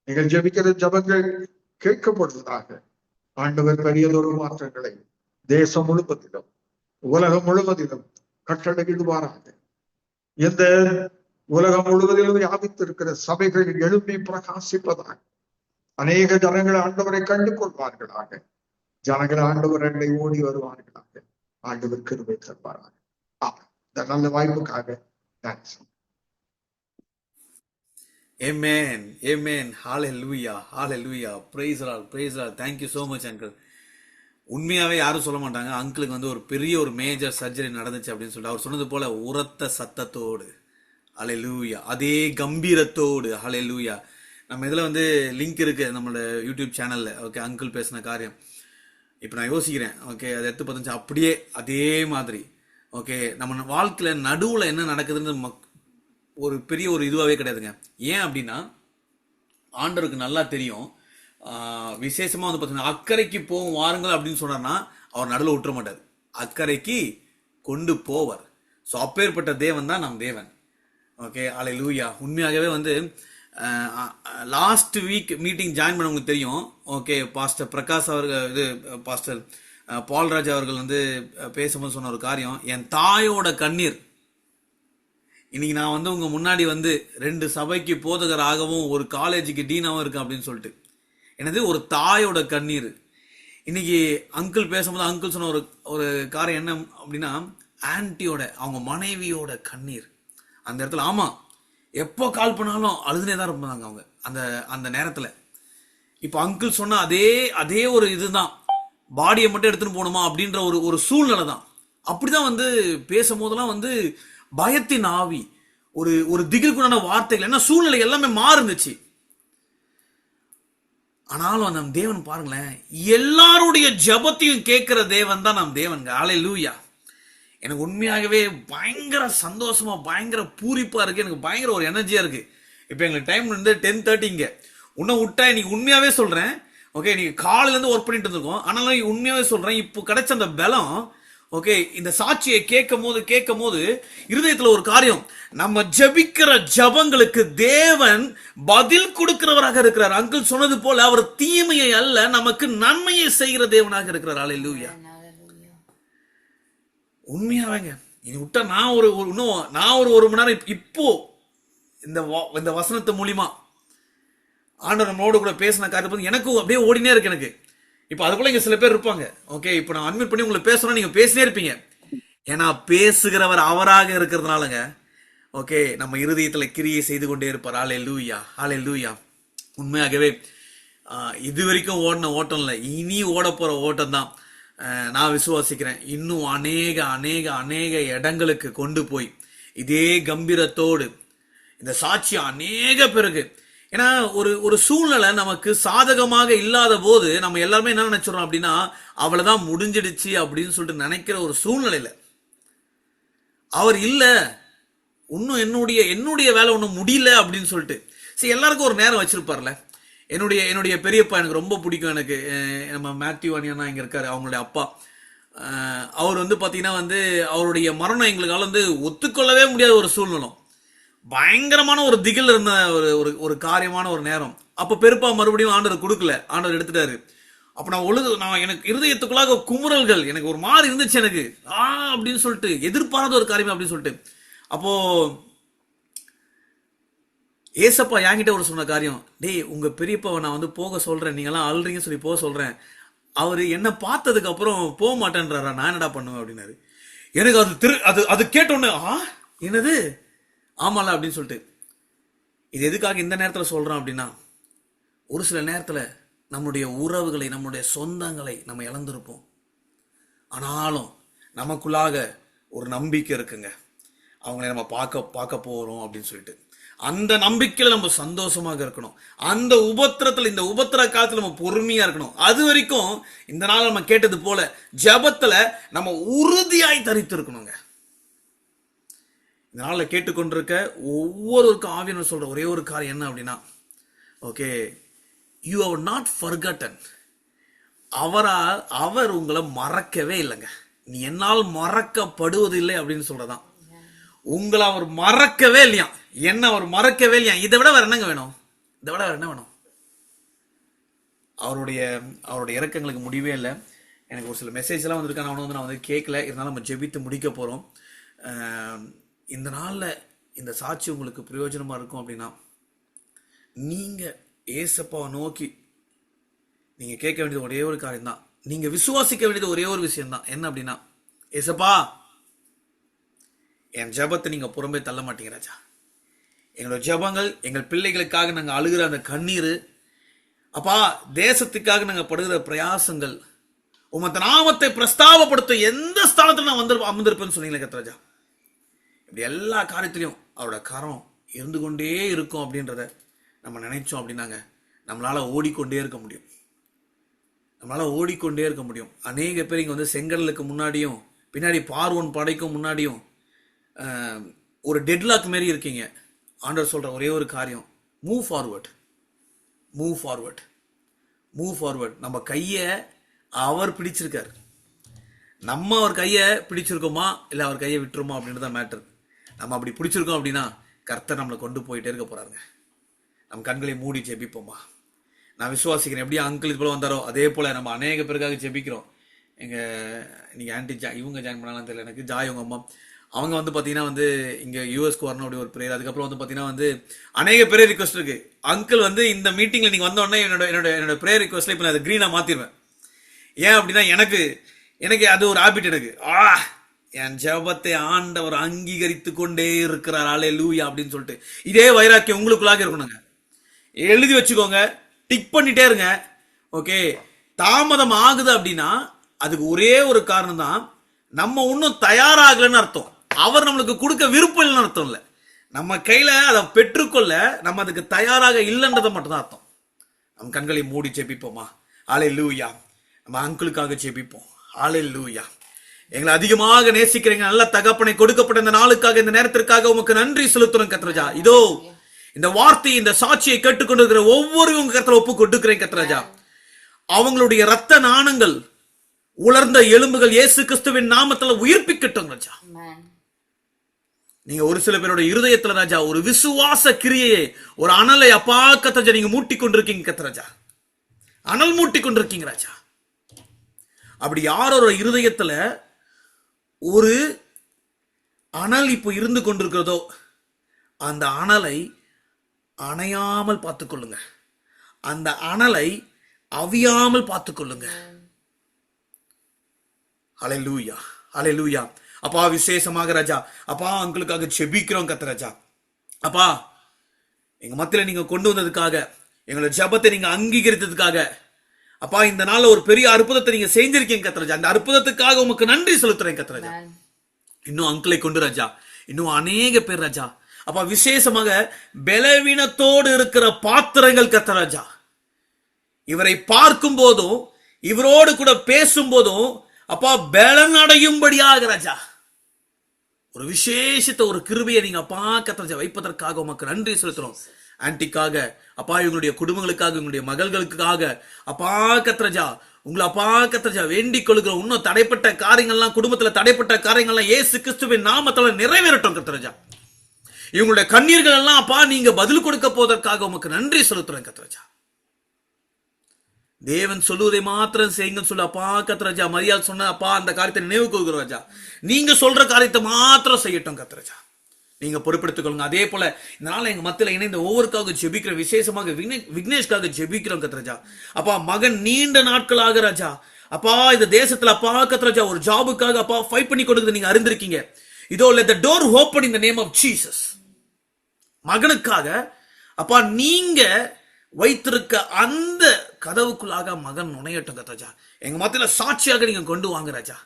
நீங்கள் ஜபிக்கிற ஜபங்கள் கேட்கப்படுவதாக. ஆண்டவர் பெரியதொரு மாற்றங்களை தேசம் முழுவதிலும் உலகம் முழுவதிலும் கட்டளையிடுவாராக. இந்த உலகம் முழுவதிலும் வியாபித்திருக்கிற சபைகள் எழுப்பி பிரகாசிப்பதாக. அநேக ஜனங்கள் ஆண்டவரை கண்டு கொள்வார்களாக. ஜனங்கள் ஆண்டவரை ஓடி வருவார்களாக. ஆண்டவர் கிருபை தருவாராக. இந்த நல்ல வாய்ப்புக்காக நன்றி. Amen. Amen. Hallelujah. Hallelujah. Praise the Lord. Praise the Lord. Thank you so much, uncle. உண்மையாவே யாரும் சொல்ல மாட்டாங்க, அங்கிளுக்கு வந்து ஒரு பெரிய ஒரு மேஜர் சர்ஜரி நடந்துச்சு அப்படின்னு சொல்லிட்டு அவர் சொன்னது போல உரத்த சத்தத்தோடு, ஹல்லேலூயா, அதே கம்பீரத்தோடு, ஹல்லேலூயா. நம்ம இதில் வந்து லிங்க் இருக்கு நம்மளோட யூடியூப் சேனல்ல. ஓகே, அங்கிள் பேசின காரியம் இப்போ நான் யோசிக்கிறேன். ஓகே, அதை எடுத்து பார்த்துச்சு அப்படியே அதே மாதிரி. ஓகே, நம்ம வாழ்க்கையில நடுவில் என்ன நடக்குதுன்னு ஒரு பெரிய ஒரு இதுவாகவே கிடையாதுங்க. ஏன் அப்படின்னா ஆண்டவருக்கு நல்லா தெரியும். விசேஷமா வந்து பார்த்தீங்கன்னா அக்கறைக்கு போவோம் வாருங்கள் அப்படின்னு சொன்னார்னா அவர் நடுவில் விட்டுற மாட்டார், அக்கறைக்கு கொண்டு போவார். ஸோ அப்பேற்பட்ட தேவன் தான் நம் தேவன். ஓகே, ஹல்லேலூயா. உண்மையாகவே வந்து லாஸ்ட் வீக் மீட்டிங் ஜாயின் பண்ணவங்க தெரியும். ஓகே, பாஸ்டர் பிரகாஷ் அவர்கள், இது பாஸ்டர் பால்ராஜ் அவர்கள் வந்து பேசும்போது சொன்ன ஒரு காரியம், என் தாயோட கண்ணீர். இன்னைக்கு நான் வந்து உங்க முன்னாடி வந்து 2 சபைக்கு போதகராகவும் ஒரு காலேஜுக்கு டீனாகவும் இருக்கேன் அப்படின்னு சொல்லிட்டு, எனது ஒரு தாயோட கண்ணீர். இன்னைக்கு அங்கிள் பேசும்போது அங்கிள் சொன்ன ஒரு காரியம் என்ன அப்படின்னா, ஆன்டியோட, அவங்க மனைவியோட கண்ணீர். அந்த இடத்துல ஆமா, எப்போ கால் பண்ணாலும் அழுதுனே தான் இருப்பாங்க அவங்க. அந்த அந்த நேரத்துல. இப்ப அங்கிள் சொன்ன அதே அதே ஒரு இதுதான், பாடியை மட்டும் எடுத்துன்னு போகணுமா அப்படின்ற ஒரு ஒரு சூழ்நிலை தான். அப்படிதான் வந்து பேசும்போதெல்லாம் வந்து பயத்தின் ஆவி, ஒரு ஒரு திகிலுக்குண்டான வார்த்தைகள், என்ன சூழ்நிலை எல்லாமே மாறுந்துச்சு. ஆனாலும் நம் தேவன் பாருங்களேன், எல்லாருடைய ஜபத்தையும் கேட்கிற தேவன் தான் நம் தேவன். ஹல்லேலூயா. எனக்கு உண்மையாகவே பயங்கர சந்தோஷமா, பயங்கர பூரிப்பா இருக்கு, எனக்கு பயங்கர ஒரு எனர்ஜியா இருக்கு. இப்போ எங்களுக்கு டைம் வந்து 10:30 உன்னை விட்டா இன்னைக்கு உண்மையாவே சொல்றேன், ஓகே, நீங்க காலையில இருந்து ஒர்க் பண்ணிட்டு இருந்திருக்கோம், ஆனாலும் உண்மையாவே சொல்றேன், இப்போ கிடைச்ச அந்த பலம், ஓகே, இந்த சாட்சியை கேட்கும் போது இருதயத்துல ஒரு காரியம், நம்ம ஜெபிக்கிற ஜபங்களுக்கு தேவன் பதில் கொடுக்கிறவராக இருக்கிறார். அங்கிள் சொன்னது போல அவர் தீமையை அல்ல, நமக்கு நன்மையை செய்கிற தேவனாக இருக்கிறார். ஹல்லேலூயா. உண்மையாவேங்க, இது விட்டா நான் ஒரு ஒரு மணி நேரம் இப்போ இந்த வசனத்து மூலியமா ஆண்டவர் நம்மளோட கூட பேசின காரியத்தை எனக்கும் அப்படியே ஓடினே இருக்கு. எனக்கு இப்ப அது போல இங்க சில பேர் இருப்பாங்க, ஓகே, இப்ப நான் அன்மியூட் பண்ணி உங்களுக்கு பேசணும், நீங்க பேசினே இருப்பீங்க. ஏன்னா பேசுகிறவர் அவராக இருக்கிறதுனாலங்க, ஓகே, நம்ம இருதயத்துல கிரியை செய்து கொண்டே இருப்பார். ஹல்லேலூயா, ஹல்லேலூயா. உண்மையாகவே இது வரைக்கும் ஓடின ஓட்டம் இல்லை, இனி ஓட போற ஓட்டம் தான். நான் விசுவாசிக்கிறேன், இன்னும் அநேக அநேக அநேக இடங்களுக்கு கொண்டு போய் இதே கம்பீரத்தோடு இந்த சாட்சி அநேக பேருக்கு. ஏன்னா ஒரு சூழ்நிலை நமக்கு சாதகமாக இல்லாத போது நம்ம எல்லாருமே என்ன நினைச்சிடறோம் அப்படின்னா, அவ்வளவுதான் முடிஞ்சிடுச்சு அப்படின்னு சொல்லிட்டு நினைக்கிற ஒரு சூழ்நிலையில அவர் இல்ல, இன்னும் என்னுடைய வேலை ஒன்றும் முடியல அப்படின்னு சொல்லிட்டு. சரி, எல்லாருக்கும் ஒரு நேரம் வச்சிருப்பார்ல. என்னுடைய பெரியப்பா எனக்கு ரொம்ப பிடிக்கும். எனக்கு நம்ம மேத்யூ அனியனா இங்க இருக்காரு, அவங்களுடைய அப்பா. அவர் வந்து பாத்தீங்கன்னா வந்து அவருடைய மரணம் எங்களுக்கால வந்து ஒத்துக்கொள்ளவே முடியாத ஒரு சூழ்நிலை, பயங்கரமான ஒரு திகில் இருந்த ஒரு காரியமான ஒரு நேரம். அப்ப பெருப்பா மறுபடியும் ஆண்டவர் கொடுக்கல, ஆண்டவர் எடுத்துட்டாரு. அப்ப நான் எனக்கு இருதயத்துக்குள்ளாக குமுறல்கள், எனக்கு ஒரு மாதிரி இருந்துச்சு, எனக்கு அப்படின்னு சொல்லிட்டு எதிர்பாராத ஒரு காரியம் அப்படின்னு சொல்லிட்டு. அப்போ ஏசப்பா என்கிட்ட ஒரு சொன்ன காரியம், டேய் உங்க பெரியப்பாவை நான் வந்து போக சொல்றேன், நீங்க எல்லாம் அழுறீங்கன்னு சொல்லி போக சொல்றேன், அவரு என்ன பார்த்ததுக்கு அப்புறம் போக மாட்டேன்றாரா, நான் என்னடா பண்ணுவேன் அப்படின்னாரு. எனக்கு அது கேட்டோன்னு என்னது ஆமால அப்படின்னு சொல்லிட்டு. இது எதுக்காக இந்த நேரத்துல சொல்றோம் அப்படின்னா, ஒரு சில நேரத்துல நம்முடைய உறவுகளை, நம்முடைய சொந்தங்களை நம்ம இழந்திருப்போம். ஆனாலும் நமக்குள்ளாக ஒரு நம்பிக்கை இருக்குங்க, அவங்களை நம்ம பார்க்க போறோம் அப்படின்னு சொல்லிட்டு. அந்த நம்பிக்கையில நம்ம சந்தோஷமாக இருக்கணும். அந்த உபத்திரத்துல, இந்த உபத்திர காலத்துல நம்ம பொறுமையா இருக்கணும். அது வரைக்கும் இந்த நாள் நம்ம கேட்டது போல ஜபத்துல நம்ம உறுதியாய் தரித்து இருக்கணுங்க. இந்த நாள்ல கேட்டுக்கொண்டிருக்க ஒவ்வொருவருக்கும் ஆவியானவர் சொல்ற ஒரே ஒரு காரியம் என்ன அப்படின்னா, okay, you have not forgotten. அவர் உங்களை மறக்கவே இல்லைங்க. நீ என்னால் மறக்கப்படுவதில்லை அப்படின்னு சொல்றதான். உங்களை அவர் மறக்கவே இல்லையா, என்ன அவர் மறக்கவே இல்லையா. இதை விட வேற என்னங்க வேணும், இதை விட வேற என்ன வேணும். அவருடைய இறக்கங்களுக்கு முடிவே இல்லை. எனக்கு ஒரு சில மெசேஜ் எல்லாம் வந்திருக்காங்க, நான் வந்து கேட்கல, இருந்தாலும் நம்ம ஜெபித்து முடிக்க போறோம். இந்த நாள்ல இந்த சாட்சி உங்களுக்கு பிரயோஜனமா இருக்கும் அப்படின்னா, நீங்க ஏசப்பாவை நோக்கி நீங்க கேட்க வேண்டியது ஒரே ஒரு காரியம் தான், நீங்க விசுவாசிக்க வேண்டியது ஒரே ஒரு விஷயம் தான். என்ன அப்படின்னா, ஏசப்பா என் ஜபத்தை நீங்க புறம்பே தள்ள மாட்டீங்க ராஜா. எங்களோட ஜபங்கள், எங்கள் பிள்ளைகளுக்காக நாங்க அழுகிற அந்த கண்ணீர், அப்பா தேசத்துக்காக நாங்க படுகிற பிரயாசங்கள், உமது நாமத்தை பிரஸ்தாபப்படுத்த எந்த ஸ்தானத்துல நான் அமர்ந்திருப்பேன்னு சொன்னீங்களே கர்த்தராஜா, இப்படி எல்லா காரியத்திலையும் அவரோட கரம் இருந்து கொண்டே இருக்கும் அப்படின்றத நம்ம நினைச்சோம் அப்படின்னாங்க, நம்மளால ஓடிக்கொண்டே இருக்க முடியும். அநேக பேர் இங்க வந்து செங்கடலுக்கு முன்னாடியும் பின்னாடி பார்வோன் படைக்கும் முன்னாடியும் ஒரு டெட்லாக் மாதிரி இருக்கீங்க. ஆண்டவர் சொல்ற ஒரே ஒரு காரியம், மூவ் ஃபார்வர்ட். நம்ம கைய அவர் பிடிச்சிருக்காரு, நம்ம அவர் கையை பிடிச்சிருக்கோமா இல்ல அவர் கையை விட்டுருமா அப்படின்றத மேட்டர். நம்ம அப்படி பிடிச்சிருக்கோம் அப்படின்னா கர்த்தர் நம்மளை கொண்டு போயிட்டே இருக்க போறாருங்க. நம்ம கண்களை மூடி ஜெபிப்போமா. நான் விசுவாசிக்கிறேன், எப்படி அங்கிள் இது போல வந்தாரோ அதே போல நம்ம அநேக பேருக்காக ஜெபிக்கிறோம். இன்னைக்கு ஆன்டி இவங்க ஜாயின் பண்ணலாம் தெரியல எனக்கு, ஜாய் உங்க அம்மா, அவங்க வந்து பாத்தீங்கன்னா வந்து இங்க யூஎஸ்க்கு வரணும் அப்படி ஒரு பிரேயர். அதுக்கப்புறம் வந்து பாத்தீங்கன்னா வந்து அநேக பேரே ரிக்வஸ்ட் இருக்கு. அங்கிள் வந்து இந்த மீட்டிங்ல நீங்க வந்த உடனே என்னோட பிரேயர் ரிக்வஸ்ட்ல இப்ப நான் அதை கிரீனா மாத்திருவேன். ஏன் அப்படின்னா எனக்கு அது ஒரு ஹாபிட். எனக்கு என் ஜெபத்தை ஆண்டவர் அங்கீகரித்து கொண்டே இருக்கிறார், ஹல்லேலூயா அப்படின்னு சொல்லிட்டு. இதே வைராக்கியம் உங்களுக்குள்ளாக இருக்கணுங்க. எழுதி வச்சுக்கோங்க, டிக் பண்ணிட்டே இருங்க. ஓகே, தாமதம் ஆகுது அப்படின்னா அதுக்கு ஒரே ஒரு காரணம் தான், நம்ம இன்னும் தயாராகலன்னு அர்த்தம். அவர் நம்மளுக்கு கொடுக்க விருப்பம் இல்லைன்னு அர்த்தம் இல்லை. நம்ம கையில அதை பெற்றுக்கொள்ள நம்ம அதுக்கு தயாராக இல்லைன்றதை மட்டும்தான் அர்த்தம். நம்ம கண்களை மூடி ஜெபிப்போமா? ஹல்லேலூயா. நம்ம அங்கிளுக்காக ஜெபிப்போம். ஹல்லேலூயா. எங்களை அதிகமாக நேசிக்கிறீங்க நல்ல தகப்பனை, கொடுக்கப்பட்ட இந்த நாளுக்காக, இந்த நேரத்திற்காக உமக்கு நன்றி செலுத்துறோம் கர்த்தராஜா. இதோ இந்த வார்த்தை, இந்த சாட்சியை கேட்டுக்கொண்டிருக்கிற ஒவ்வொரு உங்க கர்த்தரை ஒப்பு கொடுக்கிறேன் கர்த்தராஜா. அவங்களுடைய ரத்த நாணங்கள், உலர்ந்த எலும்புகள் இயேசு கிறிஸ்துவின் நாமத்துல உயிர்ப்பிக்கட்டும் ராஜா. நீங்க ஒரு சில பேரோட இருதயத்துல ராஜா ஒரு விசுவாச கிரியையை, ஒரு அனலை அப்பா கர்த்தராஜா நீங்க மூட்டி கொண்டிருக்கீங்க கர்த்தராஜா. அனல் மூட்டி கொண்டிருக்கீங்க ராஜா. அப்படி யாரோட இருதயத்துல ஒரு அனல் இப்போ இருந்து கொண்டிருக்கிறதோ அந்த அனலை அணையாமல் பார்த்துக்கொள்ளுங்க. அந்த அனலை அவியாமல் பார்த்துக்கொள்ளுங்க. ஹல்லேலூயா, ஹல்லேலூயா. அப்பா விசேஷமாக ராஜா, அப்பா அங்களுக்காக ஜெபிக்கிறோம் கர்த்தராஜா. அப்பா எங்க மத்தியில நீங்க கொண்டு வந்ததுக்காக, எங்களோட ஜெபத்தை நீங்க அங்கீகரித்ததுக்காக, அப்பா இந்த நாள்ல ஒரு பெரிய அற்புதத்தை நீங்க செஞ்சிருக்கீங்க கர்த்தராஜா. அந்த அற்புதத்துக்காக உமக்கு நன்றி செலுத்துறேன் கர்த்தராஜா. இன்னும் அங்கிளை கொண்டு ராஜா, இன்னும் அநேக பேர் ராஜா, அப்பா விசேஷமாக பலவீனத்தோடு இருக்கிற பாத்திரங்கள் கர்த்தராஜா, இவரை பார்க்கும் போதும் இவரோடு கூட பேசும் போதும் அப்பா பலன் அடையும்படியாக ராஜா ஒரு விசேஷத்தை, ஒரு கிருபையை நீங்க அப்பா கர்த்தராஜா வைப்பதற்காக உமக்கு நன்றி செலுத்துறோம். ஆன்டிக்காக, அப்பா இவங்களுடைய குடும்பங்களுக்காக, இவங்களுடைய மகள்களுக்காக அப்பா கர்த்தராஜா உங்களை அப்பா கர்த்தராஜா வேண்டிக் கொள்கிறோம். இன்னும் தடைப்பட்ட காரியங்கள்லாம், குடும்பத்துல தடைப்பட்ட காரியங்கள்லாம் இயேசு கிறிஸ்துவின் நாமத்துல நிறைவேறட்டும் கர்த்தராஜா. இவங்களுடைய கண்ணீர்கள் எல்லாம் அப்பா நீங்க பதில் கொடுக்க போவதற்காக உமக்கு நன்றி செலுத்துறேன் கர்த்தராஜா. தேவன் சொல்லுவதை மாத்திரம் செய்யுங்க சொல்லு அப்பா கர்த்தராஜா. மரியாதை சொன்ன அப்பா அந்த காரியத்தை நினைவு கூறுகிறோம் ராஜா. நீங்க சொல்ற காரியத்தை மாத்திரம் செய்யட்டும் கர்த்தராஜா. நீங்க பொறுப்பெடுத்துக் கொள்ளுங்க. அதே போல இந்த நாள் எங்க மத்தியில இணைந்த ஒவ்வொருக்காக ஜெபிக்கிற, விசேஷமாக விக்னேஷ்காக ஜெபிக்கிறோம் கர்த்தராஜா. அப்பா மகன் நீண்ட நாட்களாக ராஜா அப்பா இந்த தேசத்துல அப்பா கர்த்தராஜா ஒரு ஜாபுக்காக அப்பா ஃபைட் பண்ணி கொடுக்குறது நீங்க அறிந்திருக்கீங்க. இதோ let the door open in the name of Jesus. மகனுக்காக அப்பா நீங்க வைத்திருக்க அந்த கதவுக்குள்ளாக மகன் நுழையட்டும் கர்த்தராஜா. எங்க மத்தியில சாட்சியாக நீங்க கொண்டு வாங்க ராஜா.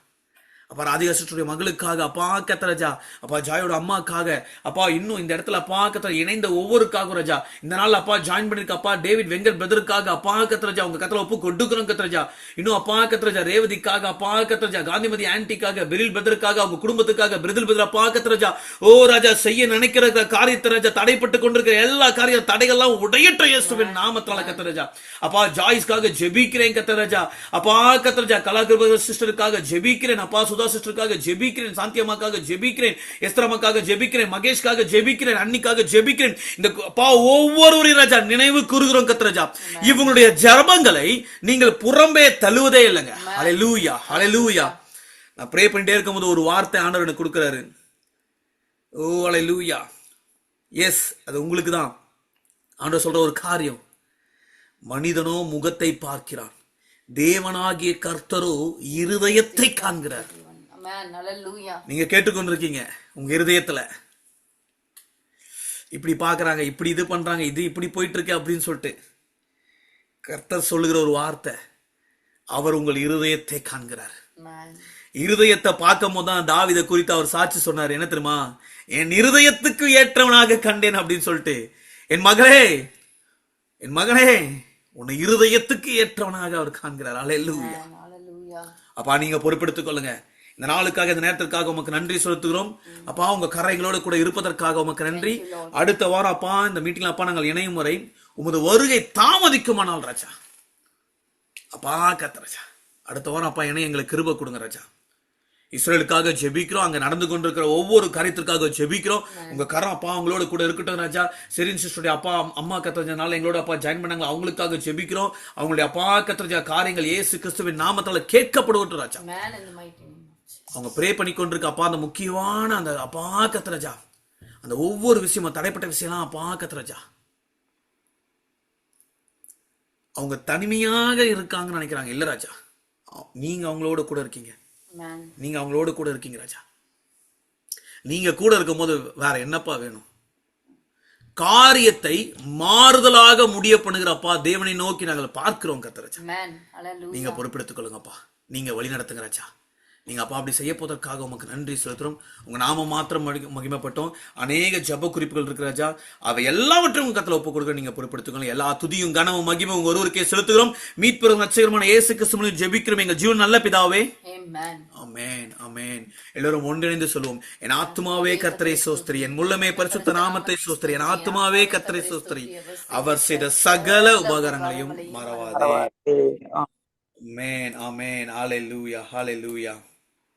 அப்பா ராதிகா சிஸ்டருடைய மகளுக்காக அப்பா கர்த்தராஜா, அப்பா ஜாயோட அம்மாக்காக, அப்பா இன்னும் இந்த இடத்துல அப்பா கர்த்தராஜா இணைந்த ஒவ்வொருக்காக ராஜா, இந்த நாள் அப்பா ஜாயின் பண்ணிருக்க அப்பா டேவிட் வெங்கட் பிரதருக்காக அப்பா கர்த்தராஜா உங்க கர்த்தரை ஒப்பு கொடுக்கிறோம் கர்த்தராஜா. இன்னும் அப்பா கர்த்தராஜா ரேவதிக்காக அப்பா கர்த்தராஜா, காந்திமதி ஆன்டிக்காக, பெரில் பிரதருக்காக, அவங்க குடும்பத்துக்காக, பிரதில் பிரதர் அப்பா கர்த்தராஜா ஓ ராஜா செய்ய நினைக்கிற காரியத்தை ராஜா தடைப்பட்டு கொண்டிருக்கிற எல்லா காரிய தடைகள்லாம் உடையற்ற இயேசுவின் நாமத்தால கர்த்தராஜா. அப்பா ஜாய்ஸ்க்காக ஜெபிக்கிறேன் கர்த்தராஜா. அப்பா கர்த்தராஜா கலாகிருப சிஸ்டருக்காக ஜெபிக்கிறேன். அப்பா சுதா சிஸ்டருக்காக ஜெபிக்கிறேன். சாந்தியம்மாக்காக ஜெபிக்கிறேன். எஸ்தரம்மாக்காக ஜெபிக்கிறேன். மகேஷ்காக ஜெபிக்கிறேன். அன்னிக்காக ஜெபிக்கிறேன். இந்த அப்பா ஒவ்வொருவரையும் ராஜா நினைவு கூறுகிறோம் கர்த்தராஜா. இவங்களுடைய ஜெபங்களை நீங்கள் புறம்பே தள்ளுவதே இல்லைங்க. ஹல்லேலூயா, ஹல்லேலூயா. நான் ப்ரே பண்ணிட்டே இருக்கும்போது ஒரு வார்த்தை ஆண்டவர் எனக்கு கொடுக்கிறாரு. ஓ ஹல்லேலூயா. எஸ், அது உங்களுக்கு தான். ஆண்டவர் சொல்ற ஒரு காரியம், மனிதனோ முகத்தை பார்க்கிறான், தேவனாகிய கர்த்தரோ இருதயத்தை காண்கிறார். நீங்க கேட்டுக்கொண்டிருக்கீங்க. உங்க இருதயத்துல இப்படி பாக்குறாங்க, இப்படி இது பண்றாங்க, இது இப்படி போயிட்டு இருக்கு அப்படின்னு சொல்லிட்டு கர்த்தர் சொல்லுகிற ஒரு வார்த்தை, அவர் உங்கள் இருதயத்தை காண்கிறார். இருதயத்தை பார்க்கும் போதுதான் தாவீதை குறித்து அவர் சாட்சி சொன்னார். என்ன தெரியுமா? என் இருதயத்துக்கு ஏற்றவனாக கண்டேன் அப்படின்னு சொல்லிட்டு. என் மகளே, என் மகனே, உன்னை இருதயத்துக்கு ஏற்றவனாக அவர் காண்கிறார். அல்லேலூயா. அப்பா நீங்க பொறுப்பெடுத்துக் கொள்ளுங்க. இந்த நாளுக்காக, இந்த நேரத்திற்காக உமக்கு நன்றி செலுத்துகிறோம். அப்பா உங்க கரைகளோடு கூட இருப்பதற்காக உமக்கு நன்றி. அடுத்த வாரம் அப்பா இந்த மீட்டிங்ல அப்பா நாங்கள் இணையும் வரை உமது வருகை தாமதிக்குமானால் ராஜா, அப்பா கர்த்தராஜா அடுத்த வாரம் அப்பா இணைய எங்களுக்கு கிருபை கொடுங்க ராஜா. இஸ்ரேலுக்காக ஜெபிக்கிறோம். அங்க நடந்து கொண்டிருக்கிற ஒவ்வொரு காரியத்திற்காக ஜெபிக்கிறோம். உங்க கரம் அப்பா அவங்களோட கூட இருக்கட்டும் ராஜா. செரின் சிஸ்டருடைய அப்பா அம்மா கர்த்தராஜானால எங்களோட அப்பா ஜாயின் பண்ணாங்க, அவங்களுக்காக ஜெபிக்கிறோம். அவங்களுடைய அப்பா கர்த்தராஜா காரியங்கள் இயேசு கிறிஸ்துவின் நாமத்தால கேட்கப்படுவட்டும் ராஜா. அவங்க ப்ரே பண்ணி கொண்டிருக்க அப்பா அந்த முக்கியமான அந்த அப்பா கர்த்தராஜா, அந்த ஒவ்வொரு விஷயமும் தடைப்பட்ட விஷயம் அப்பா கர்த்தராஜா, அவங்க தனிமையாக இருக்காங்கன்னு நினைக்கிறாங்க. இல்ல ராஜா, நீங்க அவங்களோட கூட இருக்கீங்க. நீங்க அவங்களோட கூட இருக்கீங்க ராஜா. நீங்க கூட இருக்கும் போது வேற என்னப்பா வேணும்? காரியத்தை மாறுதலாக முடிய பண்ணுகிறப்பா தேவனை நோக்கி நாங்கள் பார்க்கிறோம் கர்த்தராஜா. Amen. Hallelujah. நீங்க பொறுப்பெடுத்துக் கொள்ளுங்கப்பா, நீங்க வழி நடத்துங்க ராஜா. நீங்க அப்பா அப்படி செய்ய போவதற்காக உமக்கு நன்றி செலுத்துறோம். உங்க நாம மாத்திரம் மகிமைப்பட்டோம். அநேக ஜப குறிப்புகள் இருக்கு ராஜா, அவை எல்லாவற்றையும் உங்க கத்துல ஒப்பு கொடுக்க நீங்க பொறுப்படுத்திக்கணும். எல்லா துதியும் கனமும் மகிமை உங்க ஒருவருக்கே செலுத்துகிறோம். மீட்பெரும் ரட்சகருமான இயேசு கிறிஸ்துவின் ஜெபிக்கிறோம் எங்கள் ஜீவன் நல்ல பிதாவே. Amen. ஆமென், ஆமென். எல்லாரும் ஒன்றிணைந்து சொல்லுவோம். என் ஆத்துமாவே கர்த்தரை சோஸ்திரி, என் உள்ளமே பரிசுத்த நாமத்தை சோஸ்திரி, என் ஆத்துமாவே கர்த்தரை சோஸ்திரி, அவர் செய்த சகல உபகாரங்களையும் மறவாதே. ஆமென், ஆமென். ஹalleluya, ஹalleluya.